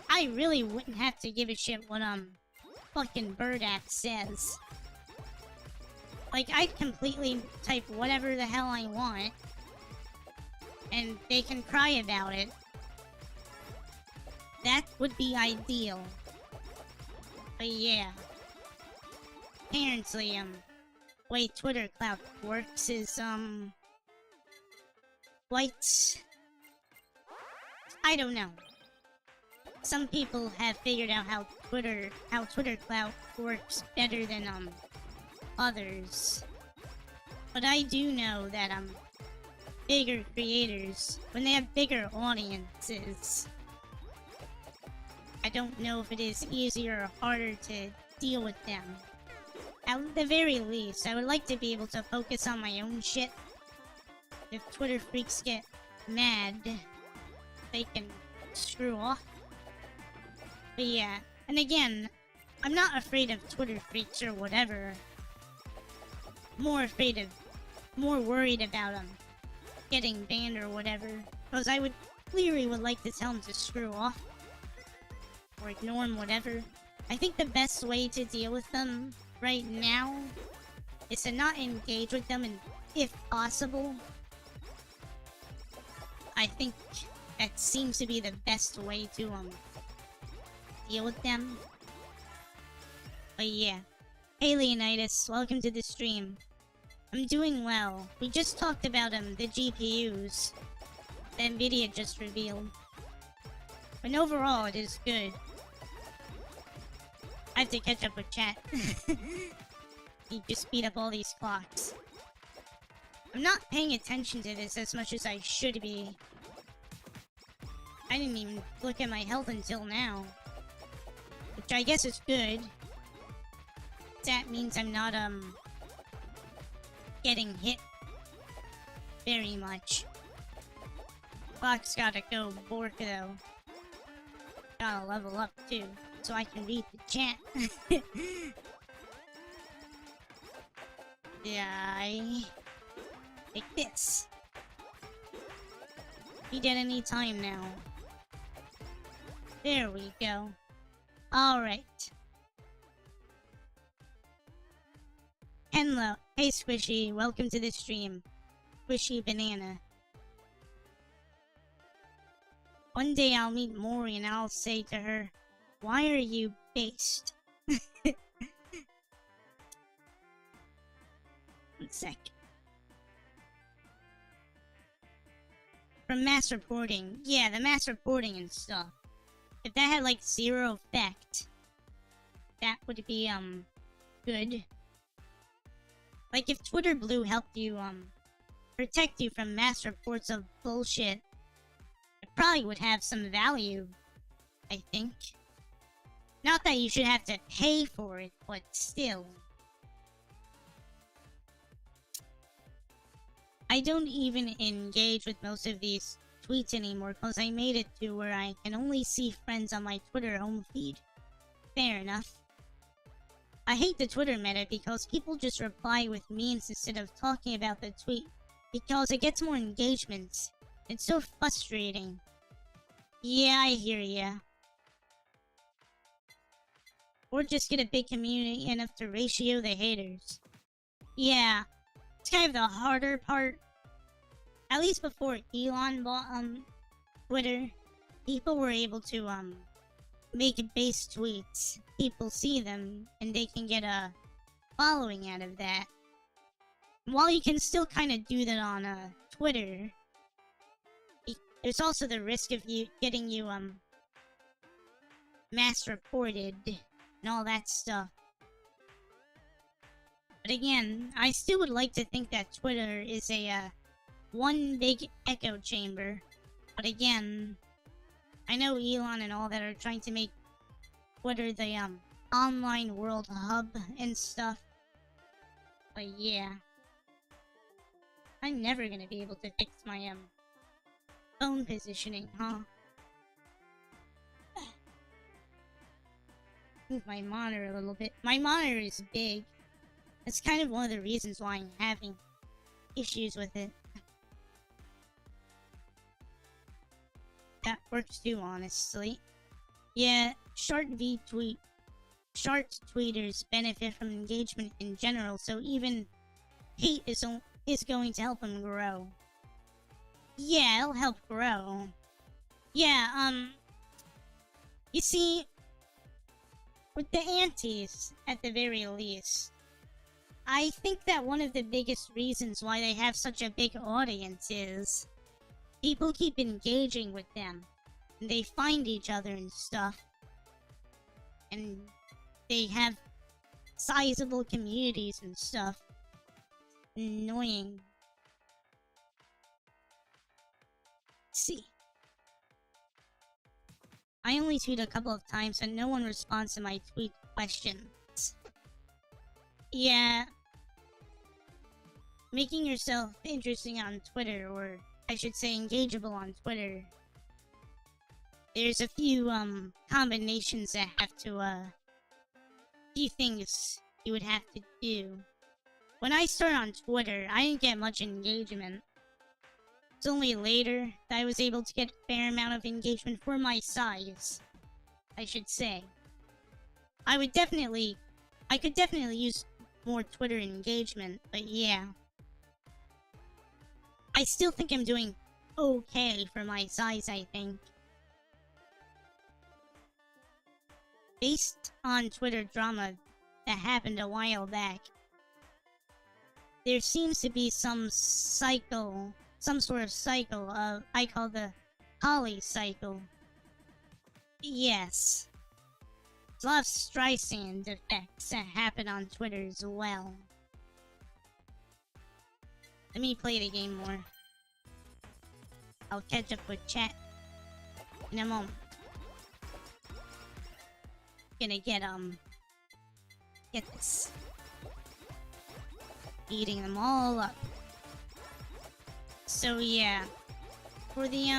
I really wouldn't have to give a shit what, fucking Birdax says. Like, I'd completely type whatever the hell I want, and they can cry about it. That would be ideal. But yeah. Apparently, way Twitter clout works is, quite... I don't know. Some people have figured out how Twitter clout works better than, others. But I do know that, bigger creators, when they have bigger audiences, I don't know if it is easier or harder to deal with them. At the very least, I would like to be able to focus on my own shit. If Twitter freaks get mad, they can screw off. But yeah, and again, I'm not afraid of Twitter freaks or whatever. More worried about them getting banned or whatever. Because I clearly would like to tell them to screw off. Or ignore them, whatever. I think the best way to deal with them right now is to not engage with them, and if possible, I think that seems to be the best way to deal with them. But yeah. Hey Leonidas, welcome to the stream. I'm doing well. We just talked about the GPUs that Nvidia just revealed. But overall, it is good. I have to catch up with chat. You just speed up all these clocks. I'm not paying attention to this as much as I should be. I didn't even look at my health until now. Which I guess is good. That means I'm not, getting hit very much. Clock's gotta go bork though. Gotta level up too, so I can read the chat. Yeah, I take this. Be dead any time now. There we go. Alright. Hello. Hey Squishy, welcome to the stream. Squishy Banana. One day I'll meet Mori and I'll say to her, "Why are you based?" One sec. From mass reporting. Yeah, the mass reporting and stuff. If that had like zero effect, that would be good. Like if Twitter Blue helped you protect you from mass reports of bullshit, it probably would have some value, I think. Not that you should have to pay for it, but still. I don't even engage with most of these tweets anymore because I made it to where I can only see friends on my Twitter home feed. Fair enough. I hate the Twitter meta because people just reply with memes instead of talking about the tweet because it gets more engagement. It's so frustrating. Yeah, I hear ya. Or just get a big community enough to ratio the haters. Yeah, it's kind of the harder part. At least before Elon bought Twitter, people were able to make base tweets. People see them and they can get a following out of that. While you can still kind of do that on Twitter, there's also the risk of you getting you mass reported and all that stuff. But again, I still would like to think that Twitter is a one big echo chamber. But again, I know Elon and all that are trying to make Twitter the online world hub and stuff. But yeah, I'm never gonna be able to fix my phone positioning, huh? Move my monitor a little bit. My monitor is big. That's kind of one of the reasons why I'm having issues with it. That works too, honestly. Yeah, short tweeters benefit from engagement in general, so even hate is going to help them grow. Yeah, it'll help grow. Yeah, you see, with the antis, at the very least, I think that one of the biggest reasons why they have such a big audience is people keep engaging with them, and they find each other and stuff, and they have sizable communities and stuff. Annoying. Let's see. I only tweet a couple of times and no one responds to my tweet questions. Yeah. Making yourself interesting on Twitter, or I should say engageable on Twitter. There's a few combinations that have to few things you would have to do. When I started on Twitter, I didn't get much engagement. It's only later that I was able to get a fair amount of engagement for my size, I should say. I could definitely use more Twitter engagement, but yeah. I still think I'm doing okay for my size, I think. Based on Twitter drama that happened a while back, there seems to be some sort of cycle of, I call the Holly cycle. Yes. There's a lot of Streisand effects that happen on Twitter as well. Let me play the game more. I'll catch up with chat in a moment. Gonna get this. Eating them all up. So yeah. For the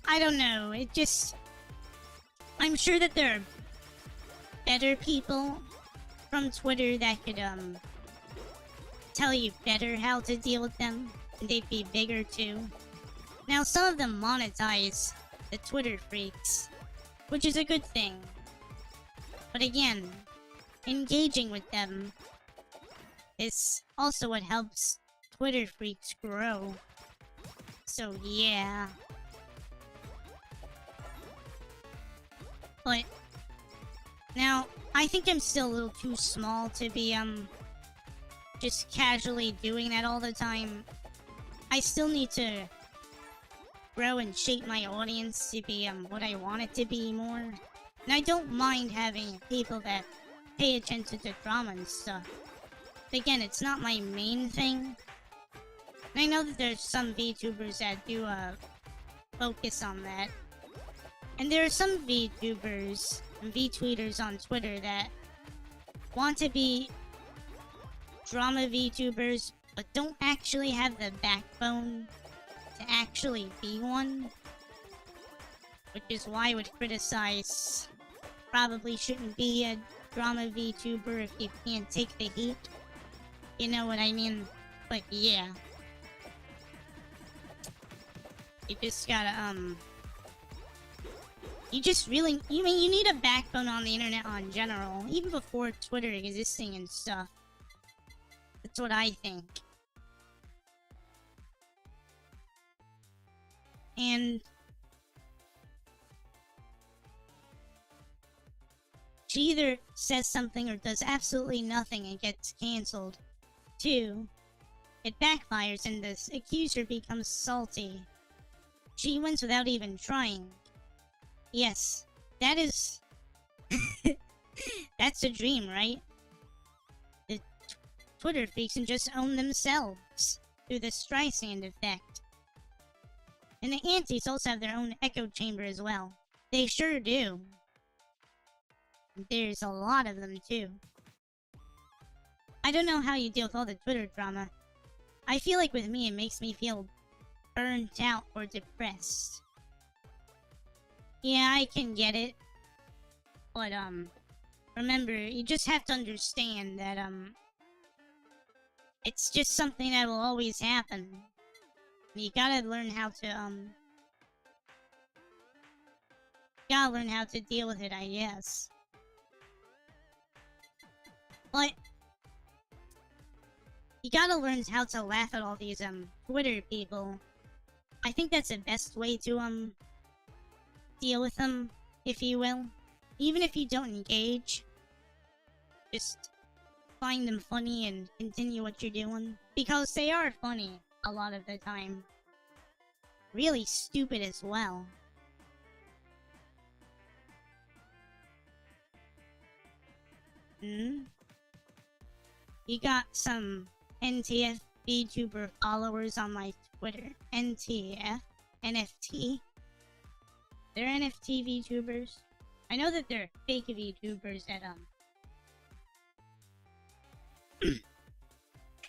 I don't know, it just, I'm sure that there are better people from Twitter that could tell you better how to deal with them, and they'd be bigger too. Now some of them monetize the Twitter freaks, which is a good thing. But again, engaging with them is also what helps Twitter freaks grow. So yeah. But now, I think I'm still a little too small to be, just casually doing that all the time. I still need to grow and shape my audience to be, what I want it to be more. And I don't mind having people that pay attention to drama and stuff. But again, it's not my main thing. And I know that there's some VTubers that do, focus on that. And there are some VTubers and VTweeters on Twitter that want to be drama VTubers, but don't actually have the backbone to actually be one. Which is why I would criticize probably shouldn't be a drama VTuber if you can't take the heat. You know what I mean? But yeah. You just gotta, you just really, you need a backbone on the internet in general, even before Twitter existing and stuff. That's what I think. And she either says something or does absolutely nothing and gets cancelled. 2. It backfires and the accuser becomes salty. She wins without even trying. Yes, that is... that's a dream, right? The Twitter freaks can just own themselves through the Streisand effect. And the antis also have their own echo chamber as well. They sure do. There's a lot of them too. I don't know how you deal with all the Twitter drama. I feel like with me it makes me feel burnt out or depressed. Yeah, I can get it. But, remember, you just have to understand that, it's just something that will always happen. You gotta learn how to, deal with it, I guess. But, you gotta learn how to laugh at all these, Twitter people. I think that's the best way to, deal with them, if you will. Even if you don't engage, just find them funny and continue what you're doing. Because they are funny a lot of the time. Really stupid as well. You got some NTF VTuber followers on my Twitter. NTF? NFT? They're NFT VTubers. I know that they're fake VTubers that,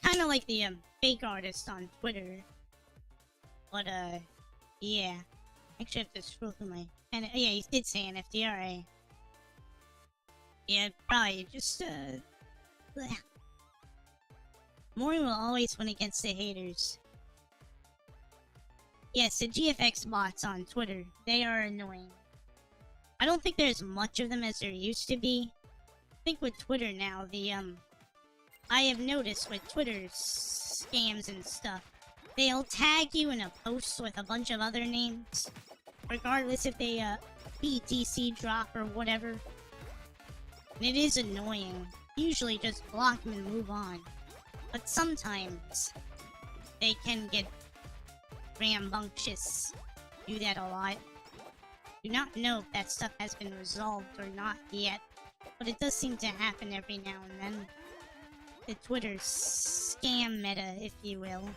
kinda like the, fake artists on Twitter. But, yeah. Actually, I have to scroll through my... And yeah, he did say NFT, alright. Yeah, probably just, bleh. Mori will always win against the haters. Yes, the GFX bots on Twitter, they are annoying. I don't think there's much of them as there used to be. I think with Twitter now, I have noticed with Twitter scams and stuff, they'll tag you in a post with a bunch of other names, regardless if they, BTC drop or whatever. And it is annoying. Usually just block them and move on. But sometimes, they can get rambunctious. Do that a lot. Do not know if that stuff has been resolved or not yet, but it does seem to happen every now and then. The Twitter scam meta, if you will.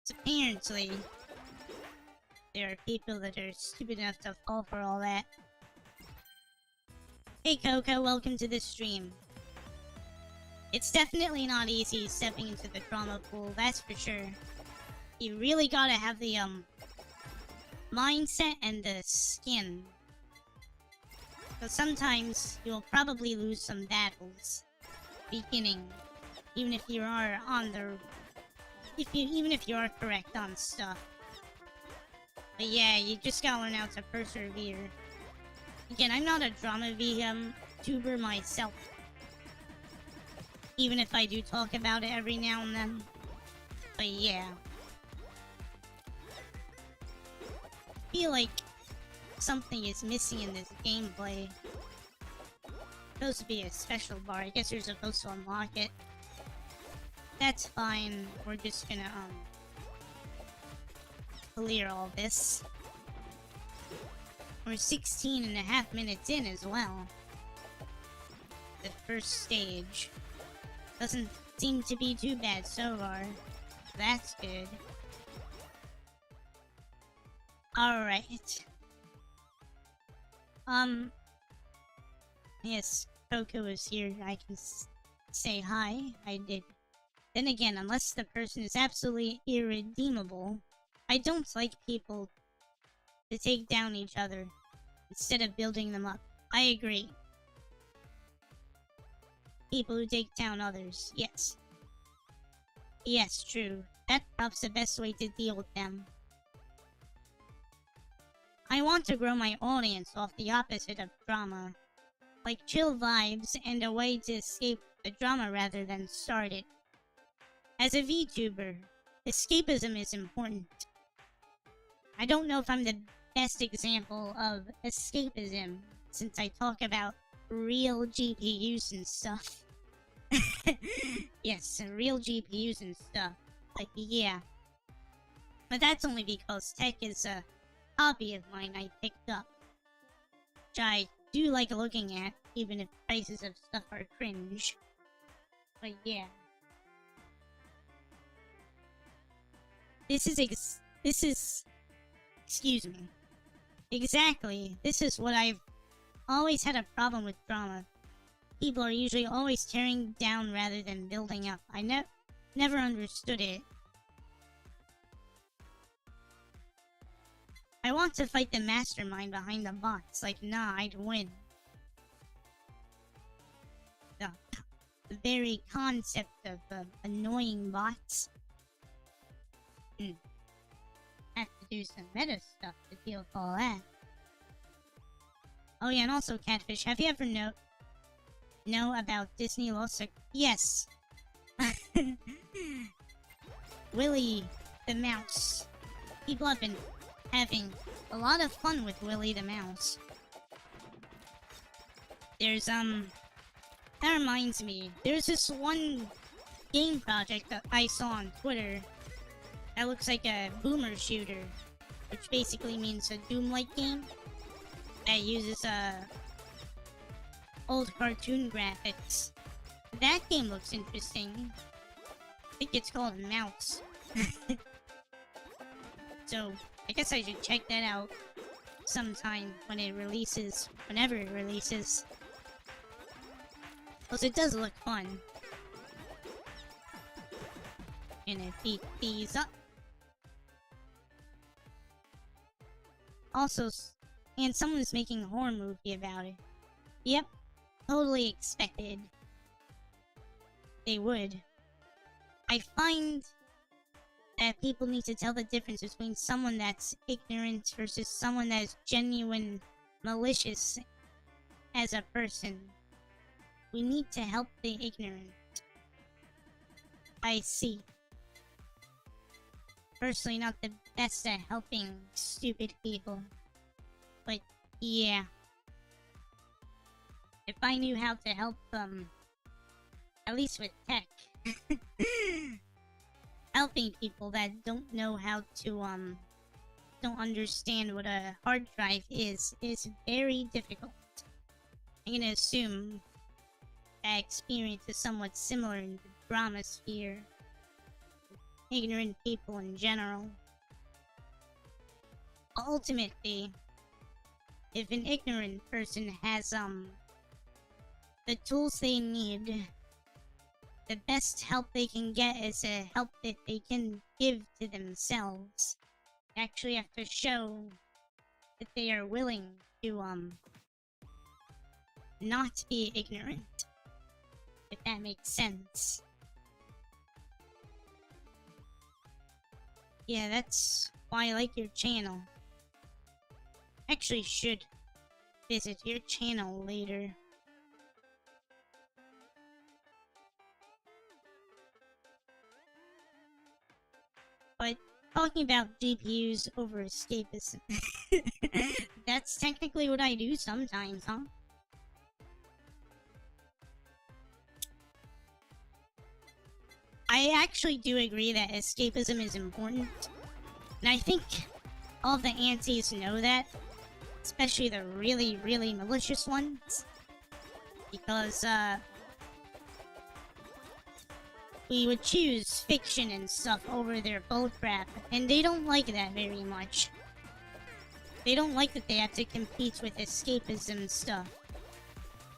So apparently, there are people that are stupid enough to fall for all that. Hey Coco, welcome to the stream. It's definitely not easy stepping into the drama pool, that's for sure. You really gotta have the, mindset and the skin. Because sometimes you'll probably lose some battles. Beginning. Even if you are on the... even if you are correct on stuff. But yeah, you just gotta learn how to persevere. Again, I'm not a drama VTuber myself. Even if I do talk about it every now and then. But yeah. I feel like something is missing in this gameplay. Supposed to be a special bar. I guess you're supposed to unlock it. That's fine. We're just gonna clear all this. We're 16 and a half minutes in as well. The first stage doesn't seem to be too bad so far. That's good. Alright. Yes, Coco is here. I can say hi. I did. Then again, unless the person is absolutely irredeemable, I don't like people to take down each other instead of building them up. I agree. People who take down others, yes. Yes, true. That's perhaps the best way to deal with them. I want to grow my audience off the opposite of drama. Like chill vibes and a way to escape the drama rather than start it. As a VTuber, escapism is important. I don't know if I'm the best example of escapism, since I talk about real GPUs and stuff. Yes, real GPUs and stuff. But yeah. But that's only because tech is a hobby of mine I picked up. Which I do like looking at, even if prices of stuff are cringe. But yeah. This is excuse me. Exactly. This is what I've always had a problem with drama. People are usually always tearing down rather than building up. I never understood it. I want to fight the mastermind behind the bots. Like, nah, I'd win. The very concept of annoying bots. Have to do some meta stuff to deal with all that. Oh yeah, and also Catfish, have you ever know about Disney Lost? Yes. Willy the Mouse. People have been having a lot of fun with Willy the Mouse. There's that reminds me, there's this one game project that I saw on Twitter that looks like a boomer shooter, which basically means a Doom-like game that uses old cartoon graphics. That game looks interesting. I think it's called Mouse. So, I guess I should check that out sometime when it releases, whenever it releases. Because it does look fun. Gonna beat these up. Also, and someone's making a horror movie about it. Yep, totally expected. They would. I find that people need to tell the difference between someone that's ignorant versus someone that is genuine malicious as a person. We need to help the ignorant. I see. Personally, not the best at helping stupid people. But, yeah. If I knew how to help them, at least with tech, helping people that don't know how to, don't understand what a hard drive is very difficult. I'm gonna assume that experience is somewhat similar in the drama sphere. Ignorant people in general. Ultimately, if an ignorant person has, the tools they need, the best help they can get is a help that they can give to themselves. They actually have to show that they are willing to, not be ignorant. If that makes sense. Yeah, that's why I like your channel. Actually should visit your channel later. But talking about GPUs over escapism. That's technically what I do sometimes, huh? I actually do agree that escapism is important. And I think all the antis know that. Especially the really, really malicious ones. Because, we would choose fiction and stuff over their bullcrap, and they don't like that very much. They don't like that they have to compete with escapism stuff.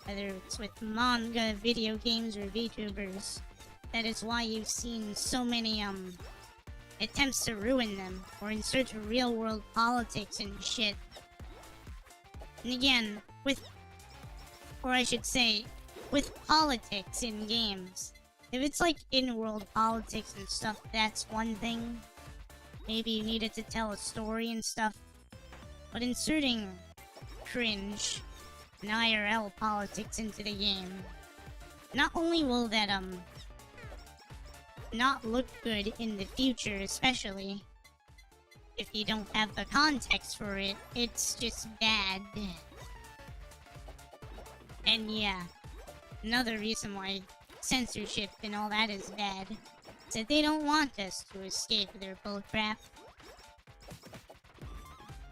Whether it's with manga, video games, or VTubers. That is why you've seen so many, attempts to ruin them, or insert real-world politics and shit. And again, or I should say, with politics in games. If it's like in-world politics and stuff, that's one thing. Maybe you needed to tell a story and stuff. But inserting cringe and IRL politics into the game, not only will that, not look good in the future, especially if you don't have the context for it, it's just bad. And yeah, another reason why censorship and all that is bad is that they don't want us to escape their bullcrap.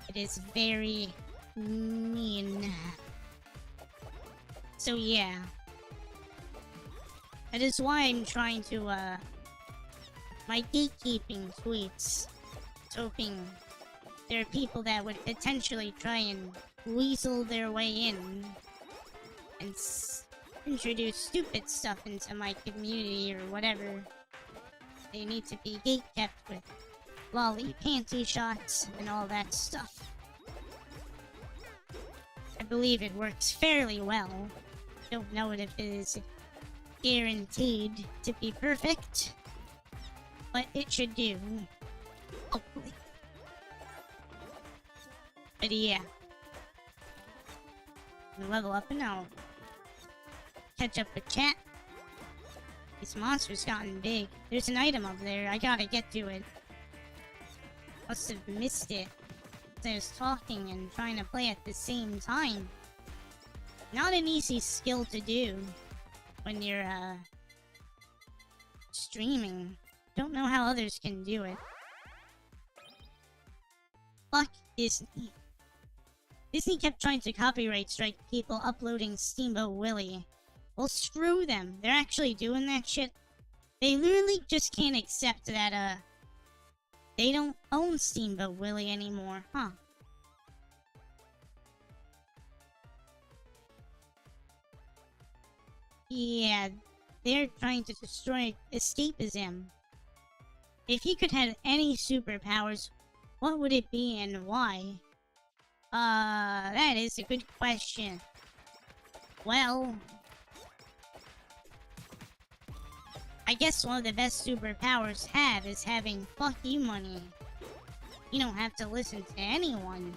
It is very mean. So yeah, that is why I'm trying to, my gatekeeping tweets. Hoping there are people that would potentially try and weasel their way in and introduce stupid stuff into my community or whatever. They need to be gatekept with lolly panty shots and all that stuff. I believe it works fairly well. Don't know if it is guaranteed to be perfect, but it should do. Hopefully. But yeah. We'll level up and I'll catch up with chat. This monster's gotten big. There's an item up there. I gotta get to it. Must have missed it. I was talking and trying to play at the same time. Not an easy skill to do when you're, streaming. Don't know how others can do it. Fuck Disney. Disney kept trying to copyright strike people uploading Steamboat Willie. Well, screw them. They're actually doing that shit. They literally just can't accept that, they don't own Steamboat Willie anymore, huh? Yeah, they're trying to destroy escapism. If you could have any superpowers, what would it be and why? That is a good question. Well, I guess one of the best superpowers have is having fuck you money. You don't have to listen to anyone.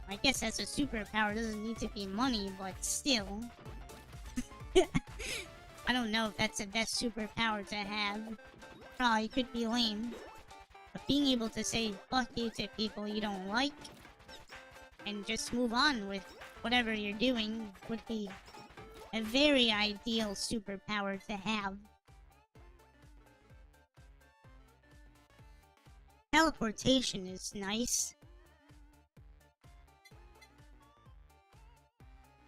I guess that's a superpower, doesn't need to be money, but still. I don't know if that's the best superpower to have. Probably could be lame. But being able to say fuck you to people you don't like and just move on with whatever you're doing would be a very ideal superpower to have. Teleportation is nice.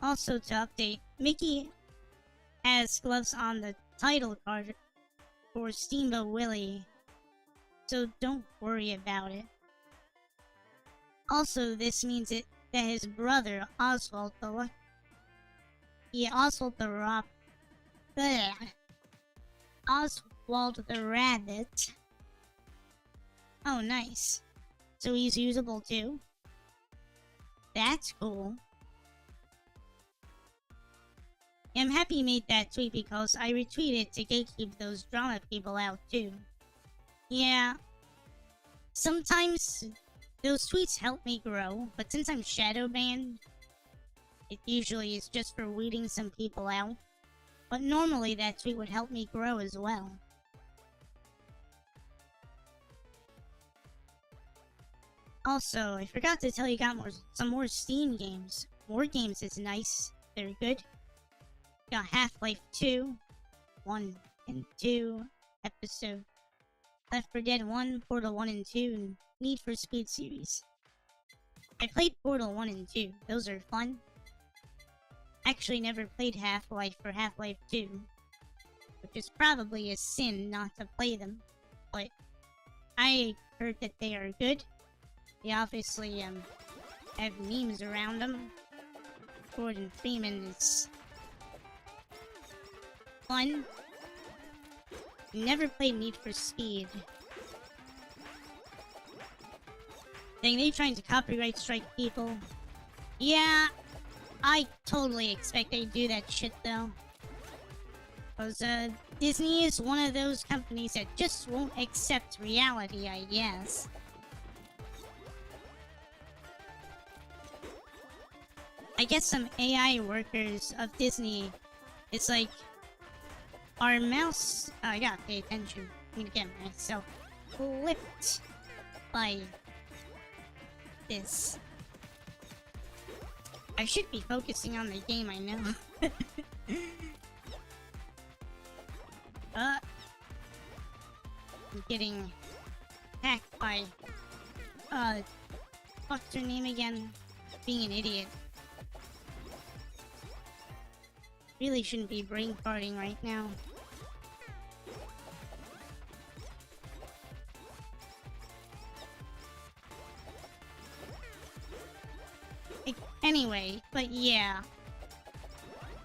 Also, to update, Mickey has gloves on the title card for Steamboat Willie, so don't worry about it. Also, this means that his brother, Oswald the Rabbit. Oh, nice. So he's usable too? That's cool. I'm happy you made that tweet because I retweeted to gatekeep those drama people out too. Yeah. Sometimes those tweets help me grow, but since I'm shadow banned, it usually is just for weeding some people out. But normally that tweet would help me grow as well. Also, I forgot to tell you, got some more Steam games. More games is nice. They're good. Got Half-Life 2, 1 and 2, Episode, Left 4 Dead 1, Portal 1 and 2, and Need for Speed series. I played Portal 1 and 2. Those are fun. Actually never played Half-Life or Half-Life 2, which is probably a sin not to play them, but I heard that they are good. They obviously have memes around them. Gordon Freeman is fun. Never played Need for Speed. Think they trying to copyright strike people? Yeah, I totally expect they do that shit though. Cause Disney is one of those companies that just won't accept reality, I guess. I guess some AI workers of Disney, it's like, our mouse, I gotta pay attention. I'm gonna get myself flipped by this. I should be focusing on the game, I know. I'm getting attacked by, what's her name again? Being an idiot. Really shouldn't be brain farting right now. Anyway, but yeah.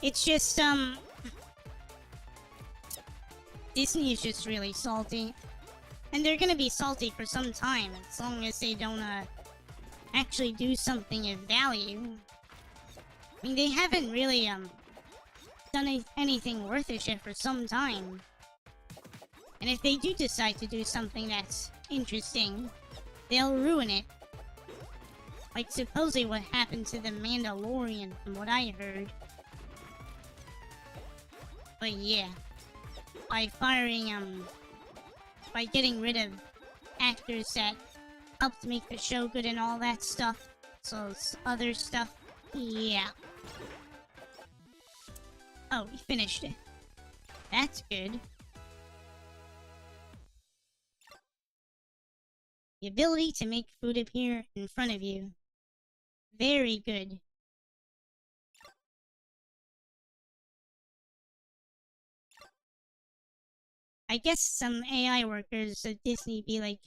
It's just, Disney is just really salty. And they're gonna be salty for some time, as long as they don't, actually do something of value. I mean, they haven't really, done anything worth a shit for some time. And if they do decide to do something that's interesting, they'll ruin it. Like supposedly what happened to the Mandalorian, from what I heard. But yeah, by by getting rid of actors that helped make the show good and all that stuff, so it's other stuff, yeah. Oh, we finished it. That's good. The ability to make food appear in front of you. Very good. I guess some AI workers at Disney be like,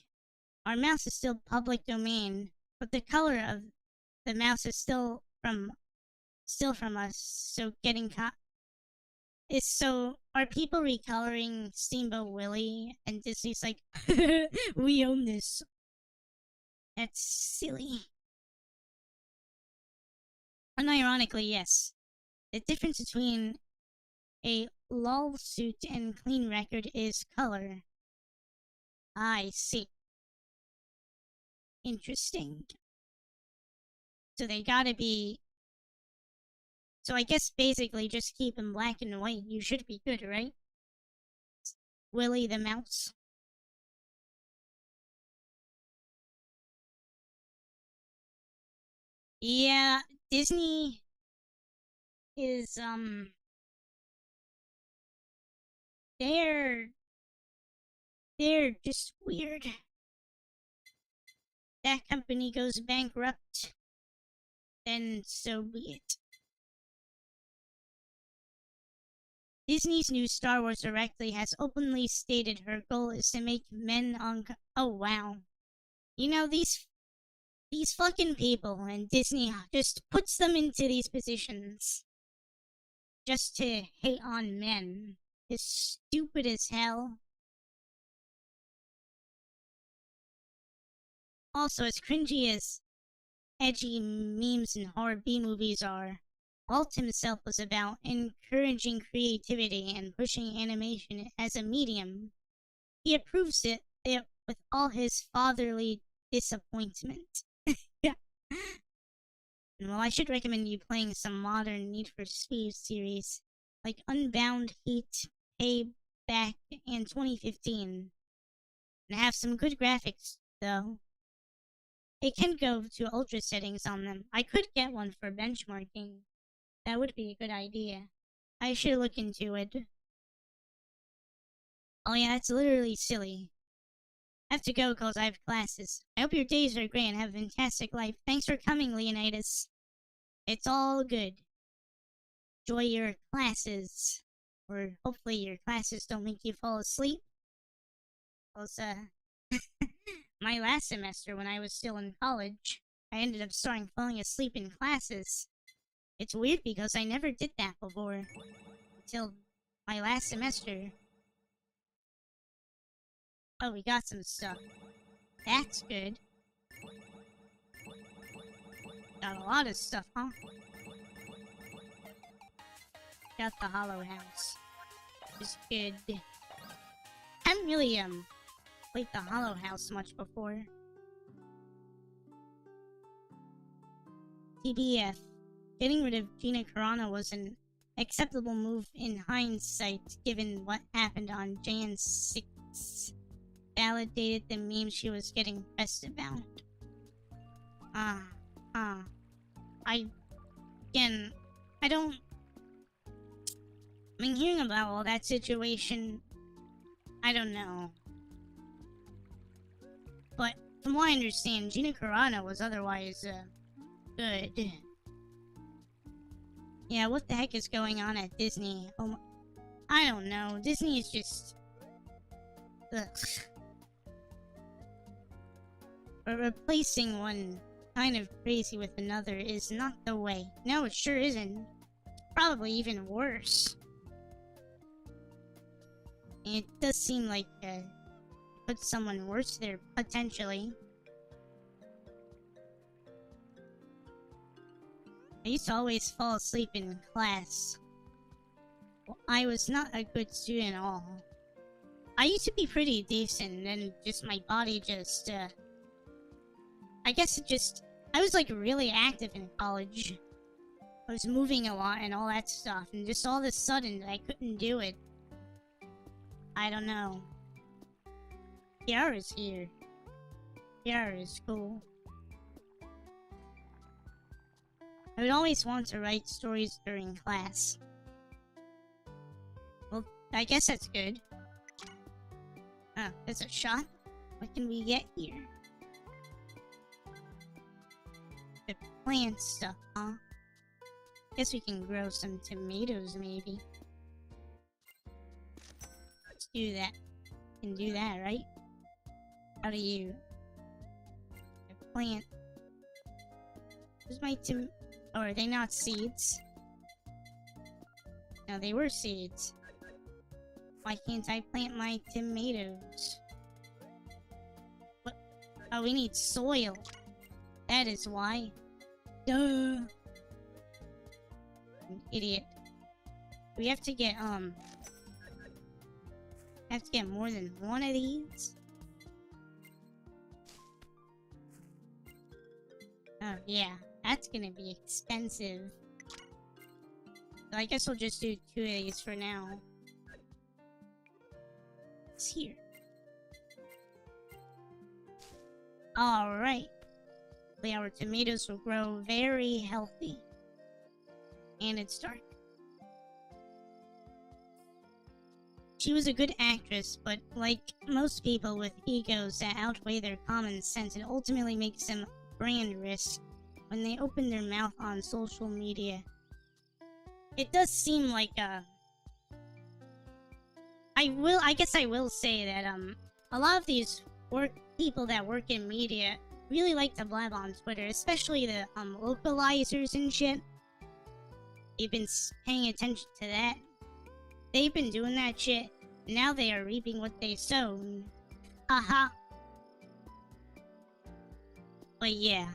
our mouse is still public domain, but the color of the mouse is still from us, so getting caught. So, are people recoloring Steamboat Willie? And Disney's like, we own this. That's silly. Unironically, yes. The difference between a lol suit and clean record is color. I see. Interesting. So they gotta be... So I guess basically just keep them black and white. You should be good, right? Willie the mouse. Yeah, Disney is, they're just weird. That company goes bankrupt, then so be it. Disney's new Star Wars directly has openly stated her goal is to make men on... Oh, wow. You know, these fucking people, and Disney just puts them into these positions just to hate on men. It's stupid as hell. Also, as cringy as edgy memes and horror B-movies are, Walt himself was about encouraging creativity and pushing animation as a medium. He approves it with all his fatherly disappointment. Yeah. Well, I should recommend you playing some modern Need for Speed series, like Unbound, Heat, Payback, and 2015. And have some good graphics, though. it can go to ultra settings on them. I could get one for benchmarking. That would be a good idea. I should look into it. Oh yeah, it's literally silly. I have to go because I have classes. I hope your days are great and have a fantastic life. Thanks for coming, Leonidas. It's all good. Enjoy your classes. Or hopefully your classes don't make you fall asleep. Because, my last semester when I was still in college, I ended up starting falling asleep in classes. It's weird because I never did that before. Until my last semester. Oh, we got some stuff. That's good. Got a lot of stuff, huh? Got the Hollow House. Which is good. Haven't really, played the Hollow House much before. TBF. Getting rid of Gina Carano was an acceptable move in hindsight, given what happened on Jan 6. Validated the meme she was getting pressed about. I don't... I mean, hearing about all that situation, I don't know. But from what I understand, Gina Carano was otherwise, good. Yeah, what the heck is going on at Disney? Oh, I don't know. Disney is just... Ugh. But replacing one kind of crazy with another is not the way. No, it sure isn't. Probably even worse. And it does seem like, put someone worse there, potentially. I used to always fall asleep in class. Well, I was not a good student at all. I used to be pretty decent, and then just my body just, I guess it just... I was, like, really active in college. I was moving a lot and all that stuff, and just all of a sudden, I couldn't do it. I don't know. Kiara's here. Kiara is cool. I would always want to write stories during class. Well, I guess that's good. Oh, there's a shop? What can we get here? The plant stuff, huh? Guess we can grow some tomatoes, maybe. Let's do that. Can do that, right? How do you... The plant... Where's my Oh, are they not seeds? No, they were seeds. Why can't I plant my tomatoes? What? Oh, we need soil. That is why. Duh. An idiot. We have to get, have to get more than one of these? Oh, yeah. That's gonna be expensive. So I guess we'll just do 2 of these for now. It's here. Alright. Our tomatoes will grow very healthy. And it's dark. She was a good actress, but like most people with egos that outweigh their common sense, it ultimately makes them brand risk when they open their mouth on social media. It does seem like, I guess I will say that, a lot of these people that work in media really like to blab on Twitter, especially the, localizers and shit. You've been paying attention to that. They've been doing that shit, and now they are reaping what they sowed. Haha. But yeah.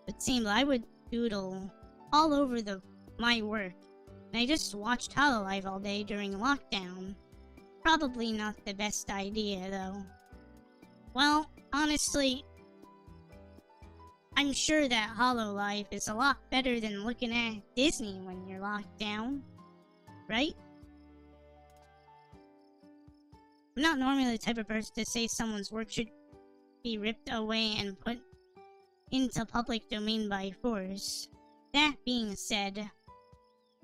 It seemed I would doodle all over my work, and I just watched HoloLive all day during lockdown. Probably not the best idea, though. Well, honestly, I'm sure that HoloLive is a lot better than looking at Disney when you're locked down, right? I'm not normally the type of person to say someone's work should be ripped away and put into public domain by force. That being said,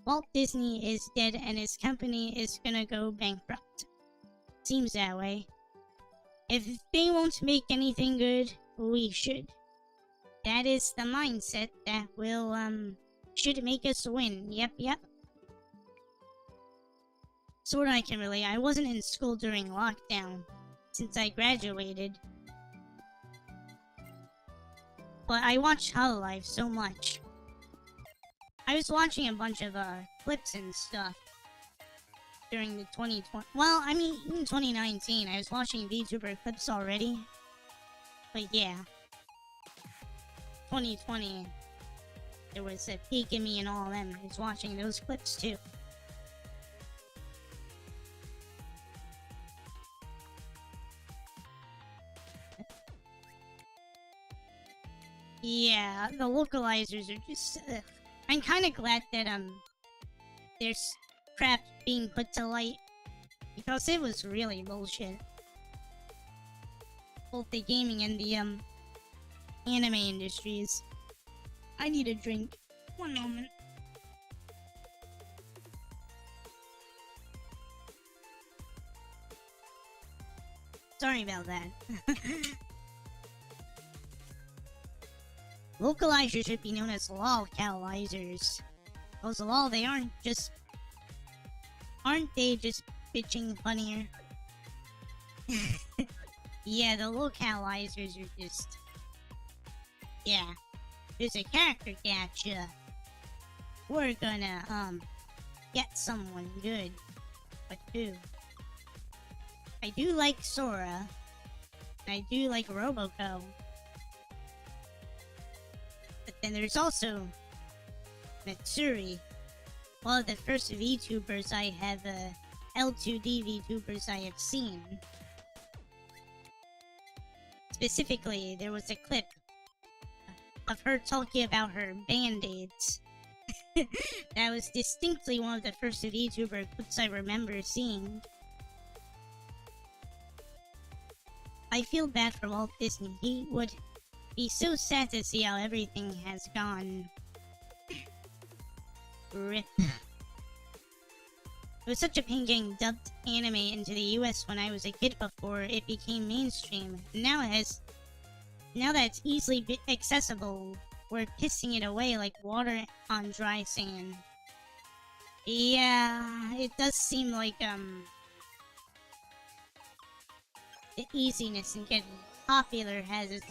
Walt Disney is dead and his company is gonna go bankrupt. Seems that way. If they won't make anything good, we should. That is the mindset that will, should make us win. Yep. Sorta I can relate. I wasn't in school during lockdown, since I graduated. But I watched Hololive so much. I was watching a bunch of, clips and stuff during the 2020. Well, I mean, in 2019, I was watching VTuber clips already. But yeah. 2020, there was a peek in me and all of them. I was watching those clips too. Yeah, the localizers are just... I'm kinda glad that, there's crap being put to light. Because it was really bullshit. Both the gaming and the, anime industries. I need a drink. One moment. Sorry about that. Localizers should be known as lolcalizers. Because lol, they aren't they just bitching funnier? Yeah, the localizers are just... Yeah. There's a character gotcha. We're gonna, get someone good. But who? I do like Sora. And I do like Roboco. But then there's also Matsuri. One of the first VTubers I have, L2D VTubers I have seen. Specifically, there was a clip of her talking about her band-aids. That was distinctly one of the first VTuber clips I remember seeing. I feel bad for Walt Disney. He would be so sad to see how everything has gone. RIP. It was such a pain getting dubbed anime into the US when I was a kid before it became mainstream. Now that it's easily accessible, we're pissing it away like water on dry sand. Yeah, it does seem like, the easiness in getting popular has its,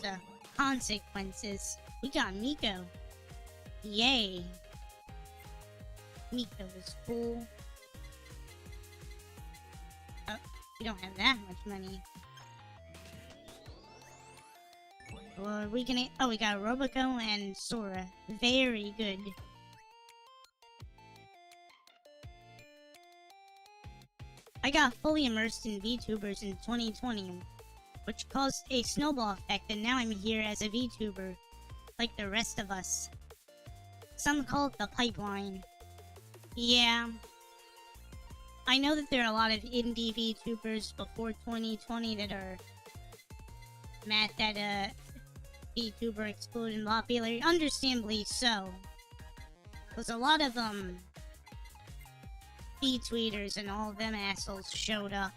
consequences. We got Miko. Yay. Miko is cool. Oh, we don't have that much money. Are we gonna... Oh, we got Roboco and Sora. Very good. I got fully immersed in VTubers in 2020, which caused a snowball effect, and now I'm here as a VTuber, like the rest of us. Some call it the pipeline. Yeah. I know that there are a lot of indie VTubers before 2020 that are mad that, VTuber exploded in popularity. Understandably so. Because a lot of, V-tweeters and all of them assholes showed up.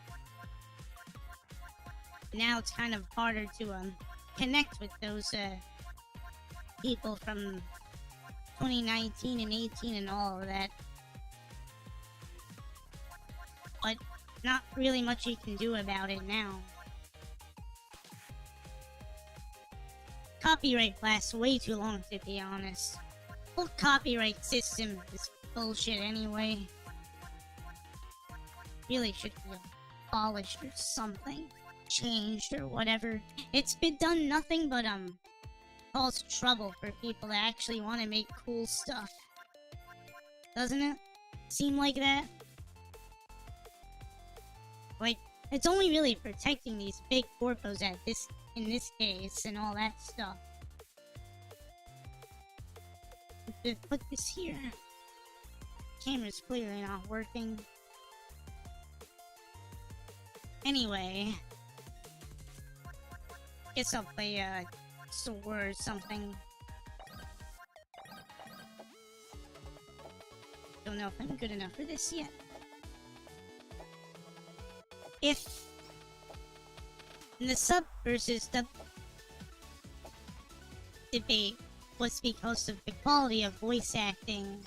Now it's kind of harder to, connect with those, people from 2019 and 18 and all of that. But not really much you can do about it now. Copyright lasts way too long, to be honest. The whole copyright system is bullshit anyway. Really should be abolished or something. Changed or whatever. It's been done nothing but, cause trouble for people that actually want to make cool stuff. Doesn't it seem like that? Like, it's only really protecting these big corpos in this case and all that stuff. Put this here. Camera's clearly not working. Anyway. Guess I'll play Soar or something. Don't know if I'm good enough for this yet. If the sub versus dub debate was because of the quality of voice acting,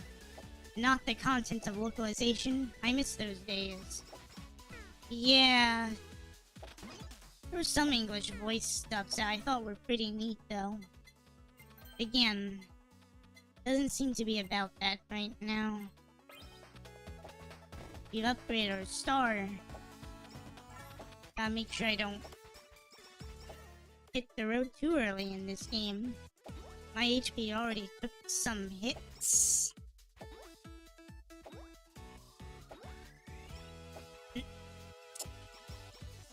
not the content of localization, I miss those days. Yeah. There were some English voice dubs that I thought were pretty neat, though. Again, doesn't seem to be about that right now. We've upgraded our star. Gotta make sure I don't hit the road too early in this game. My HP already took some hits.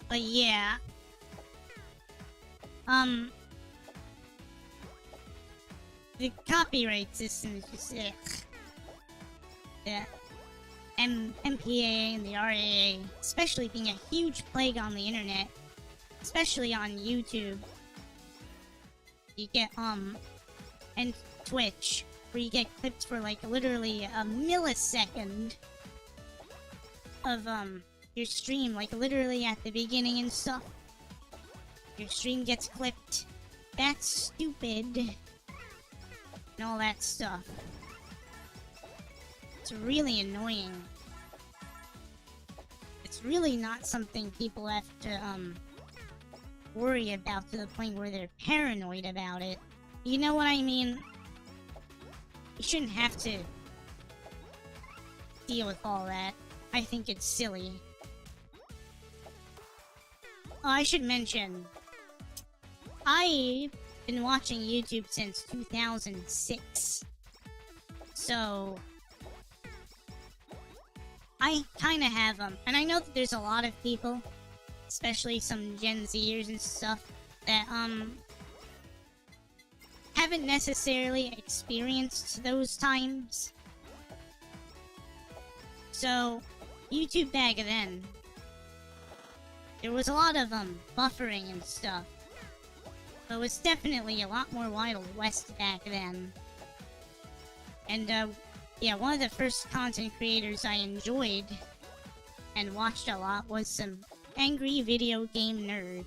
But yeah. The copyright system is just the MPAA and the RAA, especially being a huge plague on the internet, especially on YouTube. You get and Twitch, where you get clips for like literally a millisecond of your stream, like literally at the beginning and stuff. Your stream gets clipped. That's stupid. And all that stuff. It's really annoying. It's really not something people have to worry about to the point where they're paranoid about it. You know what I mean? You shouldn't have to deal with all that. I think it's silly. Oh, I should mention, I've been watching YouTube since 2006. So I kinda have and I know that there's a lot of people, especially some Gen Zers and stuff, that haven't necessarily experienced those times. So YouTube back then, there was a lot of buffering and stuff. But it was definitely a lot more Wild West back then. And yeah, one of the first content creators I enjoyed and watched a lot was some angry video game nerd,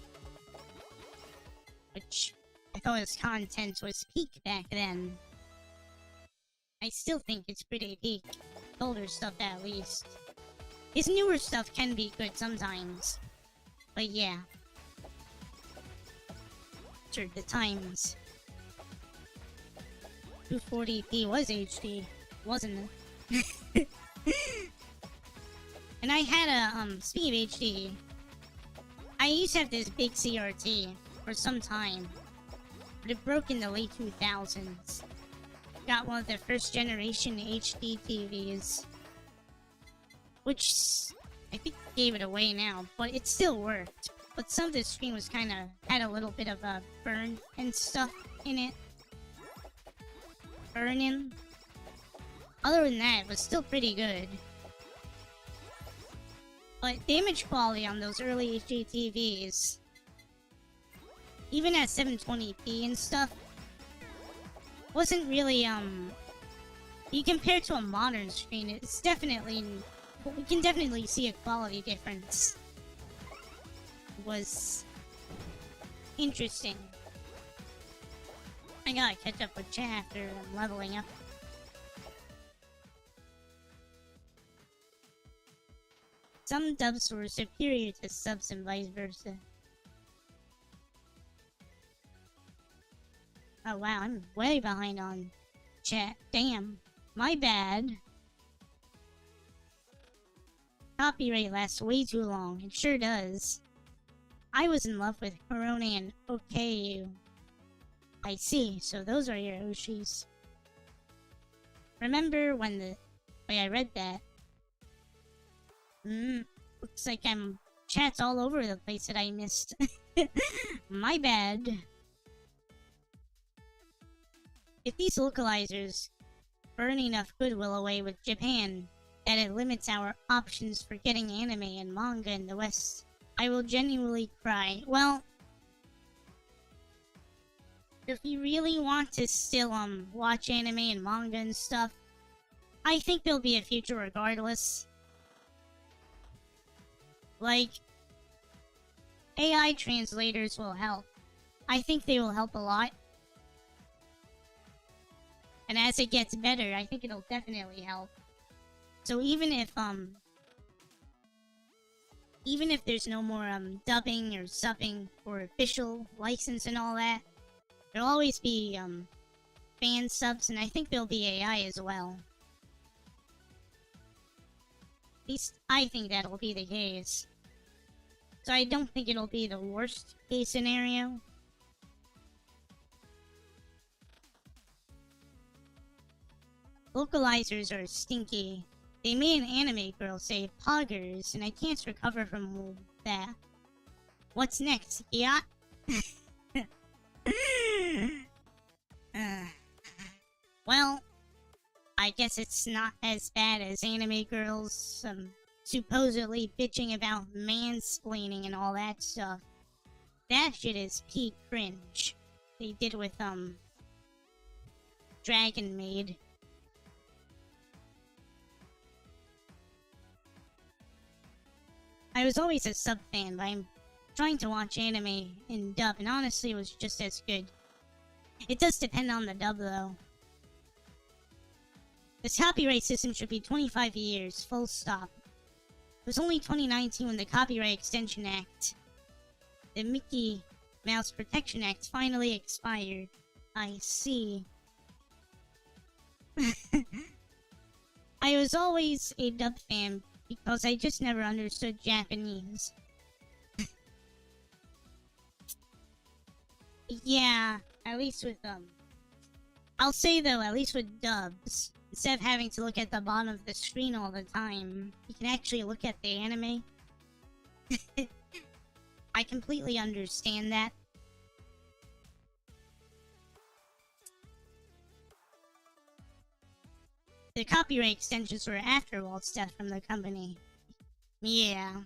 which I thought his content was peak back then. I still think it's pretty peak. Older stuff at least. His newer stuff can be good sometimes. But yeah. Sure, the times. 240p was HD, wasn't it? And I had a, speaking of HD, I used to have this big CRT for some time, but it broke in the late 2000s. Got one of the first generation HD TVs, which I think gave it away now, but it still worked. But some of the screen was kinda, had a little bit of a burn and stuff in it. Burning. Other than that, it was still pretty good. But the image quality on those early HD TVs, even at 720p and stuff, wasn't really, you compare it to a modern screen, it's definitely, we can definitely see a quality difference. It was interesting. I gotta catch up with chat after I'm leveling up. Some dubs were superior to subs and vice versa. Oh wow, I'm way behind on chat. Damn. My bad. Copyright lasts way too long. It sure does. I was in love with Corona and OKU. I see, so those are your Oshis. Remember when the... Wait, I read that. Looks like I'm... Chat's all over the place that I missed. My bad. If these localizers burn enough goodwill away with Japan that it limits our options for getting anime and manga in the West, I will genuinely cry. Well, If you really want to still, watch anime and manga and stuff, I think there'll be a future regardless. Like, AI translators will help. I think they will help a lot. And as it gets better, I think it'll definitely help. So even if there's no more, dubbing or subbing or official license and all that, there'll always be, fan subs, and I think there'll be AI as well. At least I think that'll be the case. So I don't think it'll be the worst case scenario. Localizers are stinky. They made an anime girl say poggers, and I can't recover from that. What's next? Yeah? Well, I guess it's not as bad as anime girls, supposedly bitching about mansplaining and all that stuff. That shit is peak cringe. They did with, Dragon Maid. I was always a sub fan, but I'm trying to watch anime in dub, and honestly it was just as good. It does depend on the dub, though. This copyright system should be 25 years, full stop. It was only 2019 when the Copyright Extension Act, the Mickey Mouse Protection Act, finally expired. I see. I was always a dub fan because I just never understood Japanese. Yeah, at least with, I'll say though, at least with dubs, instead of having to look at the bottom of the screen all the time, you can actually look at the anime. I completely understand that. The copyright extensions were after Walt's death from the company. Yeah.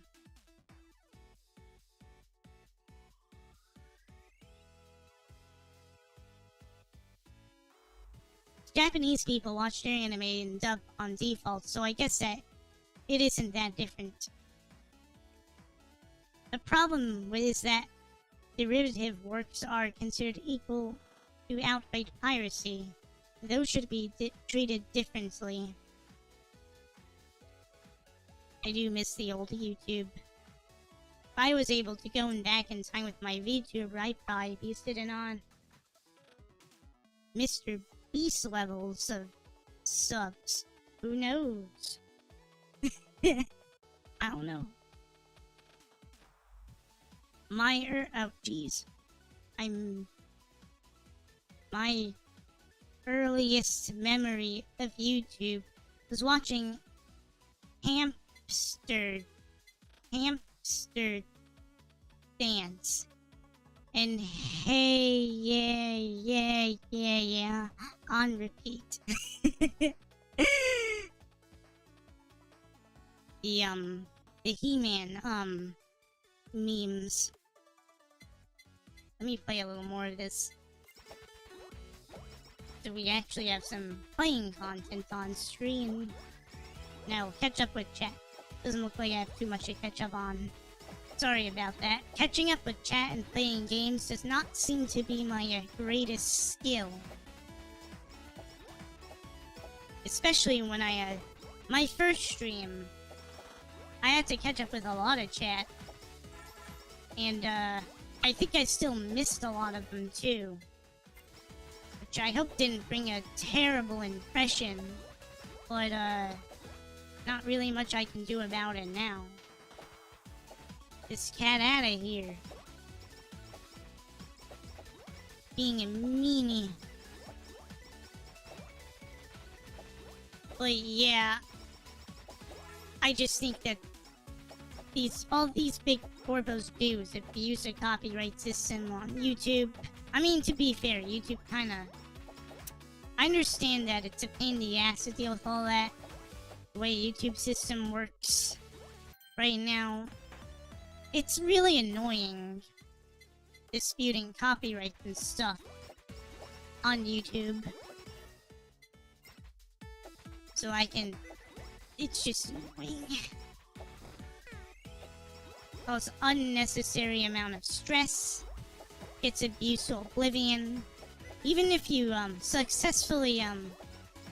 Japanese people watch their anime in dub on default, so I guess that it isn't that different. The problem is that derivative works are considered equal to outright piracy. Those should be treated differently. I do miss the old YouTube. If I was able to go back in time with my VTuber, I'd probably be sitting on Mr. Beast levels of subs. Who knows? I don't know. Oh jeez. My earliest memory of YouTube was watching hamster dance. And hey, yeah, on repeat. The He-Man, memes. Let me play a little more of this. So we actually have some playing content on stream. Now, catch up with chat. Doesn't look like I have too much to catch up on. Sorry about that. Catching up with chat and playing games does not seem to be my greatest skill. Especially when my first stream, I had to catch up with a lot of chat. And, I think I still missed a lot of them too. Which I hope didn't bring a terrible impression. But, not really much I can do about it now. This cat out of here. Being a meanie. But yeah. I just think that all these big corpos do is abuse the copyright system on YouTube. I mean, to be fair, YouTube kinda... I understand that it's a pain in the ass to deal with all that. The way YouTube system works right now. It's really annoying disputing copyright and stuff. on YouTube. So I can... It's just annoying. Cause unnecessary amount of stress. It's abuse to oblivion. Even if you successfully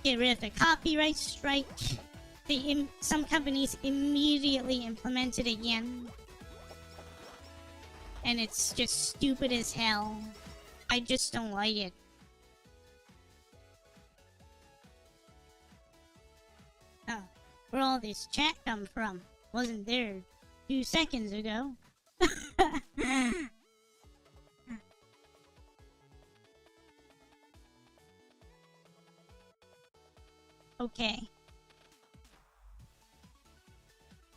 get rid of the copyright strike, some companies immediately implement it again. And it's just stupid as hell. I just don't like it. Oh, where all this chat come from? Wasn't there 2 seconds ago. Okay.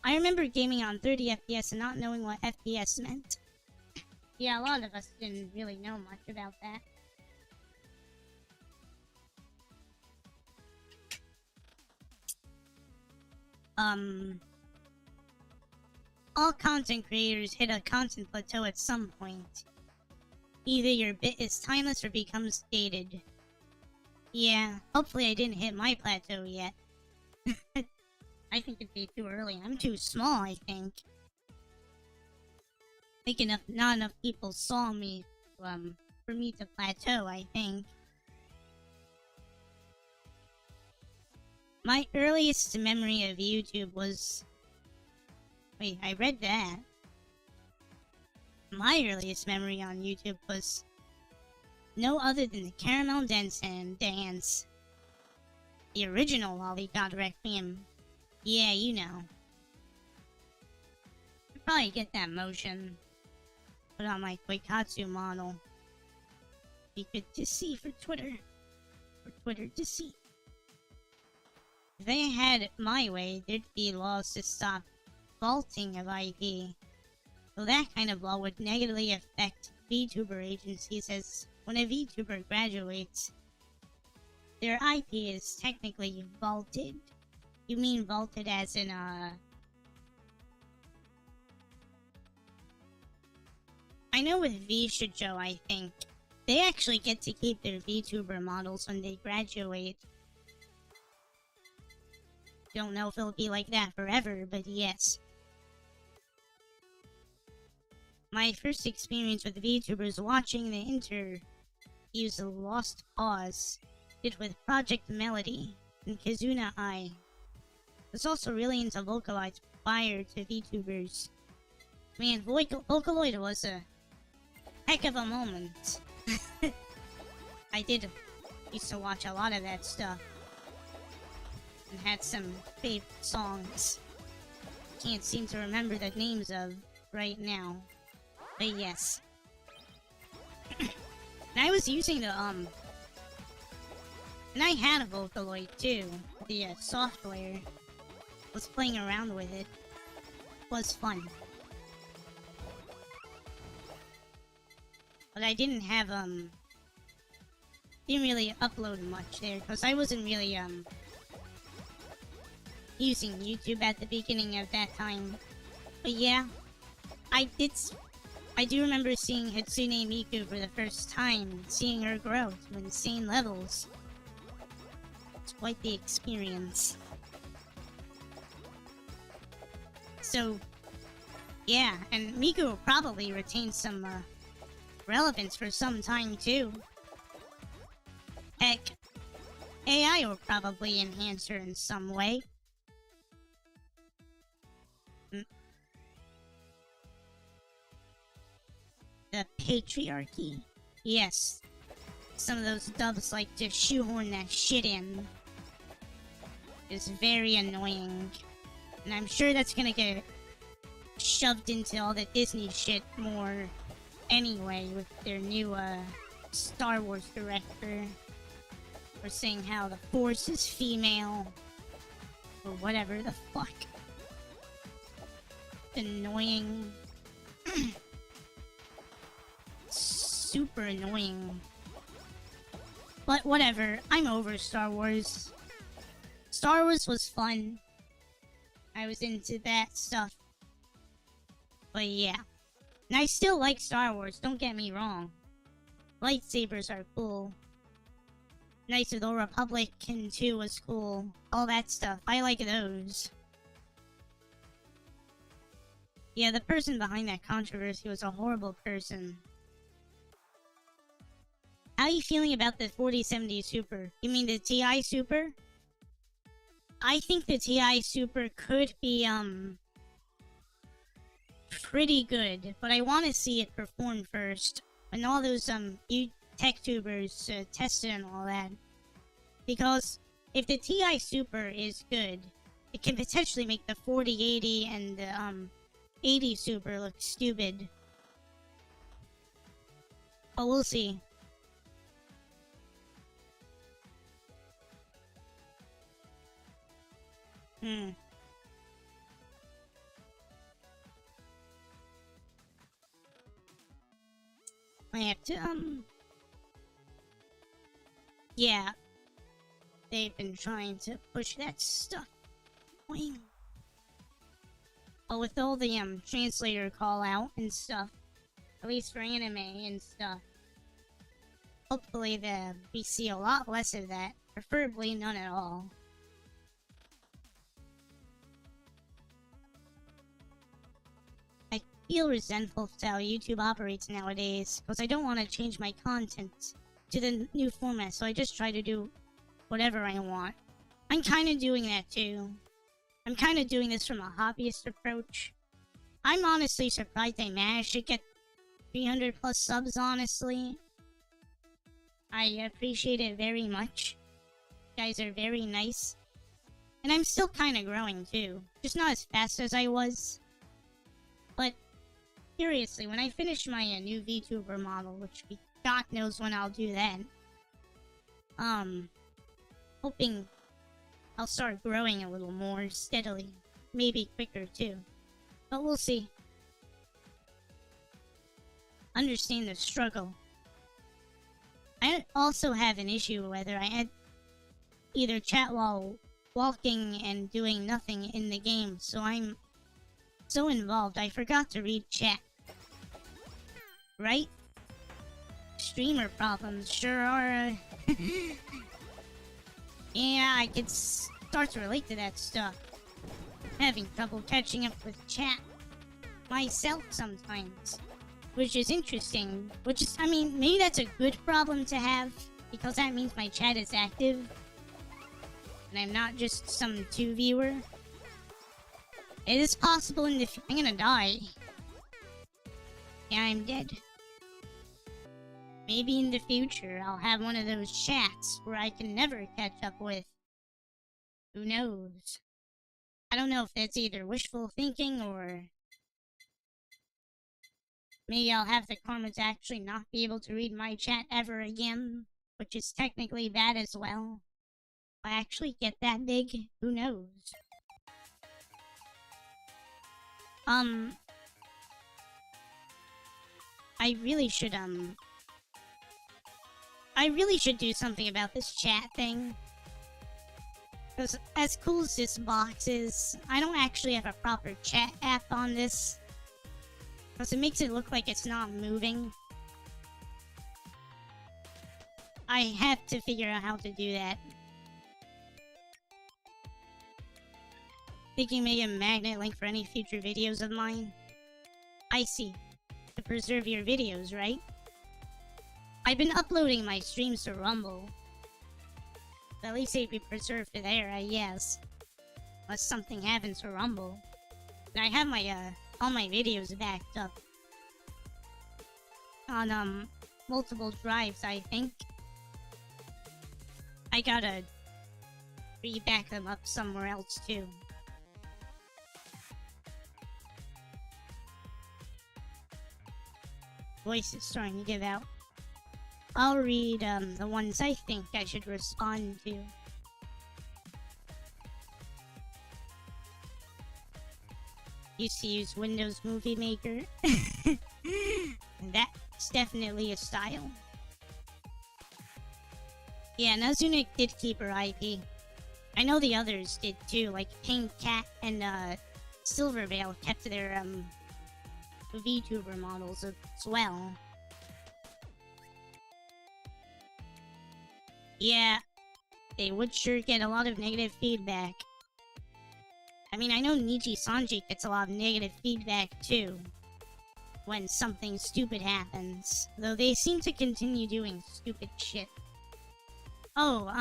I remember gaming on 30 FPS and not knowing what FPS meant. Yeah, a lot of us didn't really know much about that. All content creators hit a content plateau at some point. Either your bit is timeless or becomes dated. Yeah, hopefully I didn't hit my plateau yet. I think it'd be too early. I'm too small, I think. Not enough people saw me, for me to plateau, I think. My earliest memory of YouTube was... Wait, I read that. My earliest memory on YouTube was no other than the Caramel Dance. The original Lollygod Requiem. Yeah, you know. I'd probably get that motion put on my Koikatsu model. Be good to see for Twitter. For Twitter to see. If they had it my way, there'd be laws to stop vaulting of IP. So that kind of law would negatively affect VTuber agencies, as when a VTuber graduates, their IP is technically vaulted. You mean vaulted as in, I know with VShijo, I think, they actually get to keep their VTuber models when they graduate. Don't know if it'll be like that forever, but yes. My first experience with VTubers watching the interviews of Lost Cause did with Project Melody and Kizuna I was also really into Vocaloid prior to VTubers. Man, Vocaloid was a heck of a moment. I used to watch a lot of that stuff. And had some favorite songs. Can't seem to remember the names of right now. But yes. And I was using the, and I had a Vocaloid too. The software. Was playing around with it. Was fun. But I didn't have, didn't really upload much there, because I wasn't really, using YouTube at the beginning of that time. But yeah, I do remember seeing Hatsune Miku for the first time, seeing her grow to insane levels. It's quite the experience. So, yeah, and Miku will probably retain some, relevance for some time too. Heck, AI will probably enhance her in some way. The patriarchy. Yes. Some of those dubs like to shoehorn that shit in. It's very annoying. And I'm sure that's gonna get shoved into all the Disney shit more anyway with their new, Star Wars director. Or saying how the Force is female. Or whatever the fuck. Annoying. Super annoying. But whatever, I'm over Star Wars. Star Wars was fun. I was into that stuff. But yeah. And I still like Star Wars, don't get me wrong. Lightsabers are cool. Knights of the Republican 2 was cool. All that stuff. I like those. Yeah, the person behind that controversy was a horrible person. How are you feeling about the 4070 Super? You mean the TI Super? I think the TI Super could be, pretty good, but I want to see it perform first. And all those, tech tubers test it and all that. Because if the TI Super is good, it can potentially make the 4080 and the, 80 Super look stupid. But we'll see. I have to, yeah. They've been trying to push that stuff. Wing. But with all the, translator call out and stuff, at least for anime and stuff, hopefully we see a lot less of that. Preferably none at all. I feel resentful for how YouTube operates nowadays, because I don't want to change my content to the new format, so I just try to do whatever I want. I'm kind of doing that too. I'm kind of doing this from a hobbyist approach. I'm honestly surprised I managed to get 300 plus subs, honestly. I appreciate it very much. You guys are very nice. And I'm still kind of growing too. Just not as fast as I was. But, seriously, when I finish my new VTuber model, which God knows when I'll do that, hoping I'll start growing a little more steadily. Maybe quicker too. But we'll see. Understand the struggle. I also have an issue whether I had either chat while walking and doing nothing in the game, so I'm so involved I forgot to read chat. Right? Streamer problems sure are, yeah, I could start to relate to that stuff. Having trouble catching up with chat myself sometimes. Which is interesting. Which is, I mean, maybe that's a good problem to have, because that means my chat is active. And I'm not just some 2 viewer. It is possible in the I'm gonna die. Yeah, I'm dead. Maybe in the future I'll have one of those chats where I can never catch up with. Who knows? I don't know if that's either wishful thinking or maybe I'll have the karma to actually not be able to read my chat ever again, which is technically bad as well. If I actually get that big, who knows? I really should do something about this chat thing. Because as cool as this box is, I don't actually have a proper chat app on this. Because it makes it look like it's not moving. I have to figure out how to do that. Thinking maybe a magnet link for any future videos of mine. I see. To preserve your videos, right? I've been uploading my streams to Rumble. At least they'd be preserved there, I guess. Unless something happens to Rumble. And I have my, all my videos backed up. On, multiple drives, I think. I gotta re-back them up somewhere else, too. Voice is starting to give out. I'll read, the ones I think I should respond to. Used to use Windows Movie Maker. That's definitely a style. Yeah, Nazunik did keep her IP. I know the others did too, like Pink Cat and, Silverveil kept their, VTuber models as well. Yeah, they would sure get a lot of negative feedback. I mean, I know Niji Sanji gets a lot of negative feedback too when something stupid happens, though they seem to continue doing stupid shit. Oh,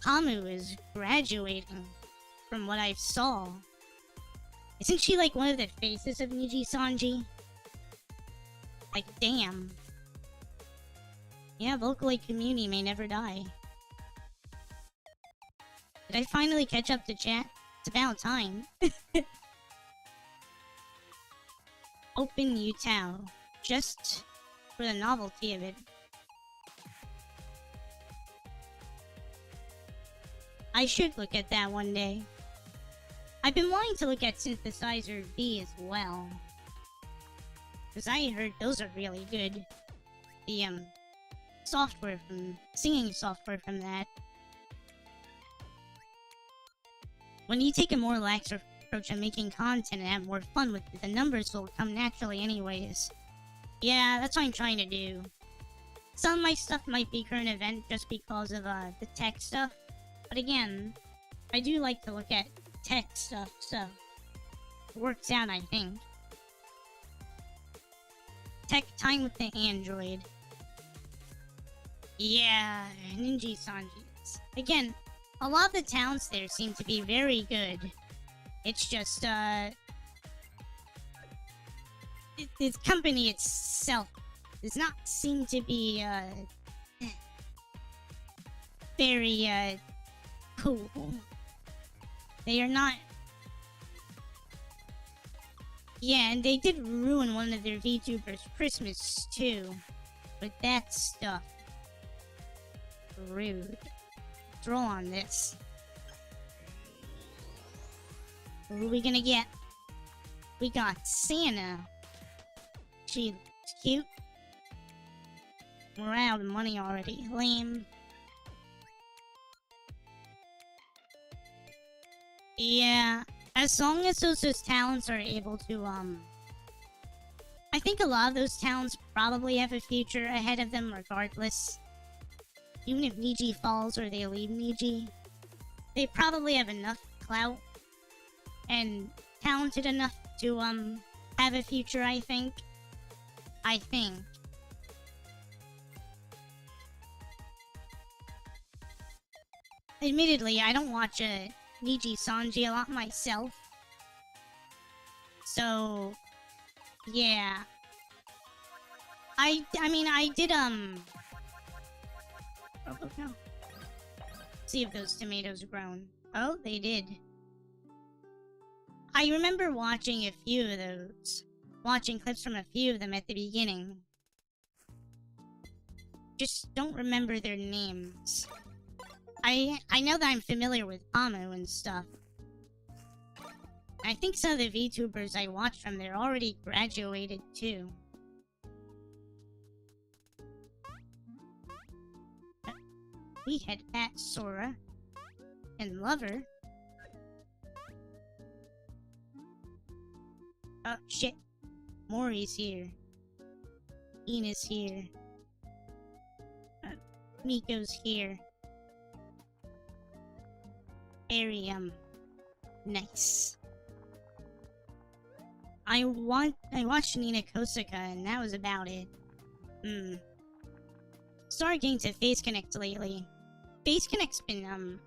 Kamu is graduating, from what I saw. Isn't she like one of the faces of Niji Sanji? Like, damn. Yeah, Vocaloid community may never die. Did I finally catch up to chat? It's about time. Open Utao. Just for the novelty of it. I should look at that one day. I've been wanting to look at Synthesizer V as well. Because I heard those are really good. The, software from... singing software from that. When you take a more lax approach on making content and have more fun with it, the numbers will come naturally anyways. Yeah, that's what I'm trying to do. Some of my stuff might be current event just because of, the tech stuff. But again, I do like to look at tech stuff, so it works out, I think. Tech time with the Android. Yeah, Ninja Sanji's. Again, a lot of the towns there seem to be very good. It's just, the company itself does not seem to be, very, cool. They are not... Yeah, and they did ruin one of their VTubers' Christmas, too. With that stuff. Rude. Throw on this. What are we gonna get? We got Santa. She's cute. We're out of money already. Lame. Yeah, as long as those talents are able to, I think a lot of those talents probably have a future ahead of them regardless. Even if Niji falls or they leave Niji, they probably have enough clout and talented enough to, have a future, I think. Admittedly, I don't watch Niji Sanji a lot myself. So, yeah. I mean, I did, Oh, no. See if those tomatoes grown. Oh, they did. I remember watching a few of those. Watching clips from a few of them at the beginning. Just don't remember their names. I know that I'm familiar with Pamu and stuff. I think some of the VTubers I watched from there already graduated too. We had Pat Sora and Lover. Oh shit. Mori's here. Ina's here. Miko's here. Very, nice. I watched Nina Kosaka and that was about it. Started getting to Face Connect lately. Face Connect's been,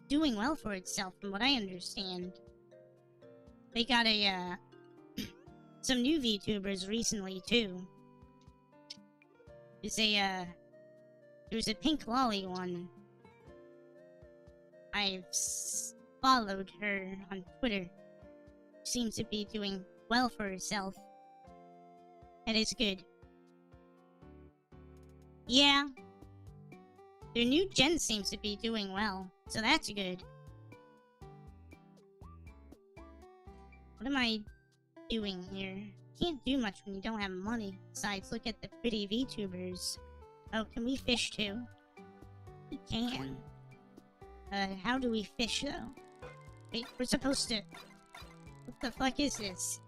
doing well for itself from what I understand. They got a, some new VTubers recently too. There's a Pink Lolly one. I've followed her on Twitter. Seems to be doing well for herself. That is good. Yeah. Their new gen seems to be doing well, so that's good. What am I doing here? Can't do much when you don't have money. Besides, look at the pretty VTubers. Oh, can we fish too? We can. How do we fish though? Wait, we're supposed to... What the fuck is this?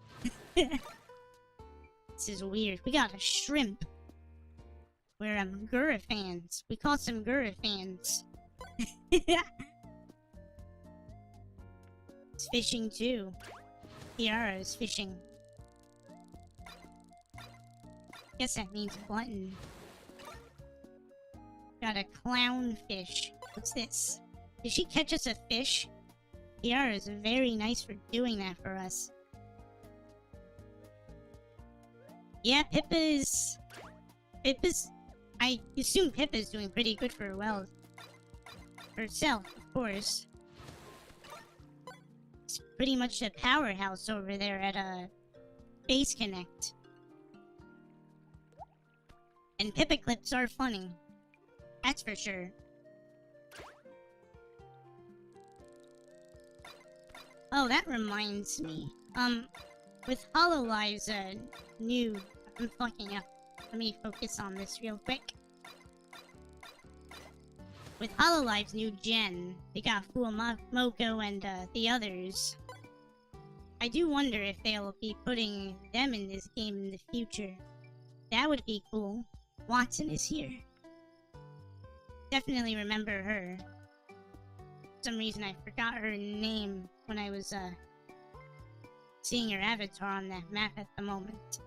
This is weird. We got a shrimp. We're Gura fans. We call some Gura fans. It's fishing too. Tiara is fishing. Guess that means button. Got a clownfish. What's this? Did she catch us a fish? Tiara is very nice for doing that for us. Yeah, Pippa's... I assume Pippa's doing pretty good for herself, of course. It's pretty much a powerhouse over there at Base Connect. And Pippa clips are funny. That's for sure. Oh, that reminds me. With HoloLive's new... I'm fucking up. Let me focus on this real quick. With HoloLive's new gen, they got Moko and the others. I do wonder if they'll be putting them in this game in the future. That would be cool. Watson is here. Definitely remember her. For some reason I forgot her name when I was seeing her avatar on that map at the moment.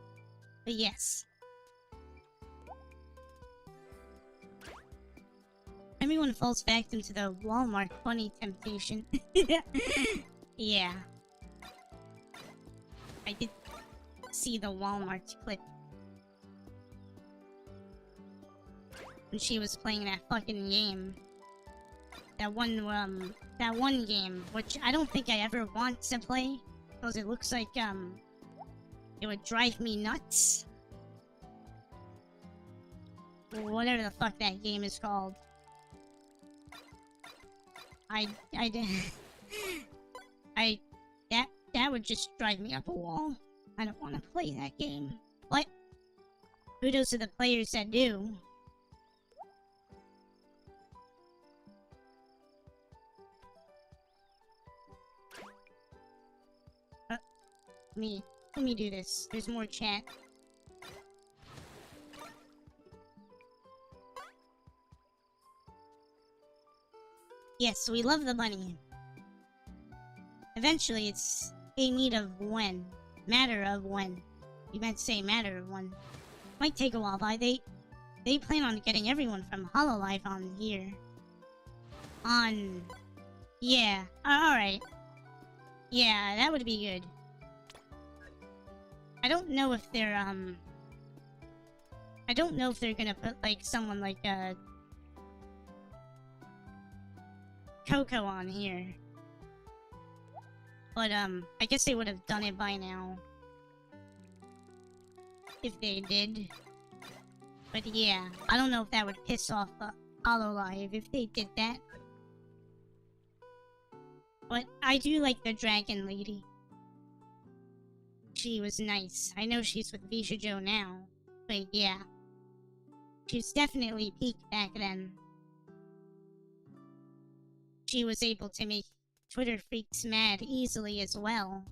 But yes. Everyone falls back into the Walmart funny temptation. Yeah. I did see the Walmart clip. When she was playing that fucking game. That one game, which I don't think I ever want to play. Because it looks like, it would drive me nuts. Whatever the fuck that game is called. That would just drive me up a wall. I don't want to play that game. What? Kudos to the players that do. Let me do this. There's more chat. Yes, we love the bunny. Eventually, it's a need of when. Matter of when. You meant to say matter of when. Might take a while, but they plan on getting everyone from HoloLive on here. Yeah. Alright. Yeah, that would be good. I don't know if they're, I don't know if they're gonna put, like, someone like, Coco on here. But, I guess they would have done it by now. If they did. But yeah, I don't know if that would piss off HoloLive if they did that. But I do like the dragon lady. She was nice. I know she's with Visha Joe now. But yeah. She's definitely peaked back then. She was able to make Twitter freaks mad easily as well.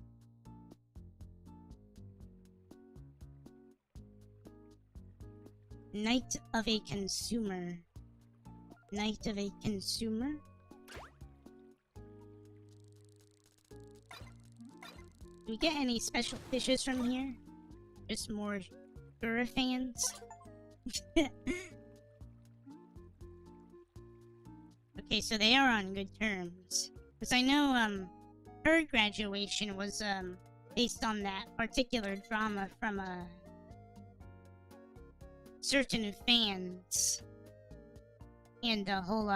Night of a Consumer. Night of a Consumer? Do we get any special fishes from here? Just more Gura fans? Okay, so they are on good terms. Because I know, her graduation was, based on that particular drama from, certain fans. And the whole,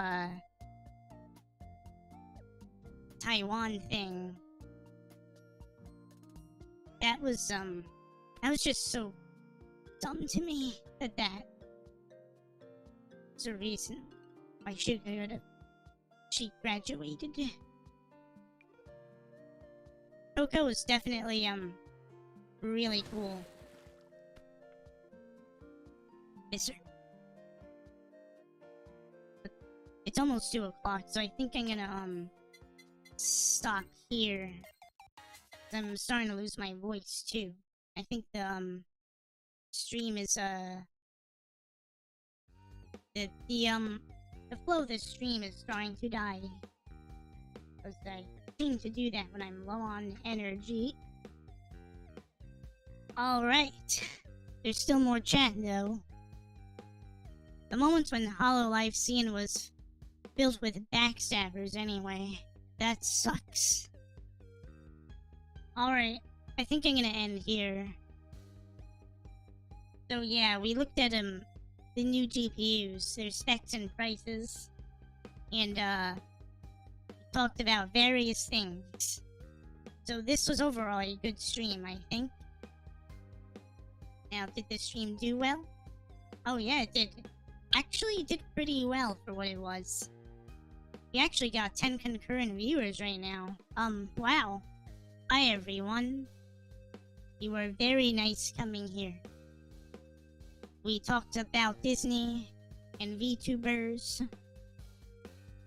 Taiwan thing. That was just so dumb to me that was a reason why she graduated. Coco was definitely, really cool. Miss her. But it's almost 2 o'clock, so I think I'm gonna, stop here. I'm starting to lose my voice, too. I think the, stream is, the flow of the stream is starting to die. Because I seem to do that when I'm low on energy. Alright. There's still more chat, though. The moments when the HoloLive scene was filled with backstabbers, anyway. That sucks. Alright. I think I'm gonna end here. So yeah, we looked at, the new GPUs, their specs and prices. And, talked about various things. So this was overall a good stream, I think. Now, did the stream do well? Oh yeah, it did. Actually, it did pretty well for what it was. We actually got 10 concurrent viewers right now. Wow. Hi everyone. You were very nice coming here. We talked about Disney and VTubers.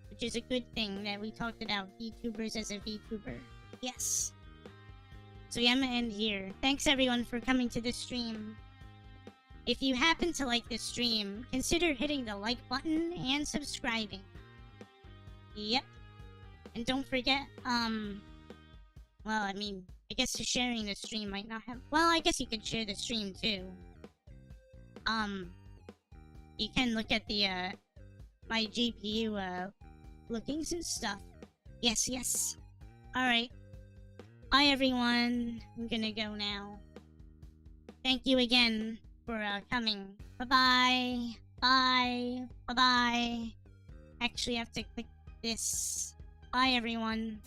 Which is a good thing that we talked about VTubers as a VTuber. Yes. So yeah, I'm gonna end here. Thanks everyone for coming to the stream. If you happen to like this stream, consider hitting the like button and subscribing. Yep. And don't forget, well, I mean, I guess sharing the stream might not have... Well, I guess you could share the stream too. You can look at the, my GPU, lookings and stuff. Yes, yes. Alright. Bye everyone. I'm gonna go now. Thank you again for coming. Bye-bye. Bye. Bye-bye. Actually, I have to click this. Bye everyone.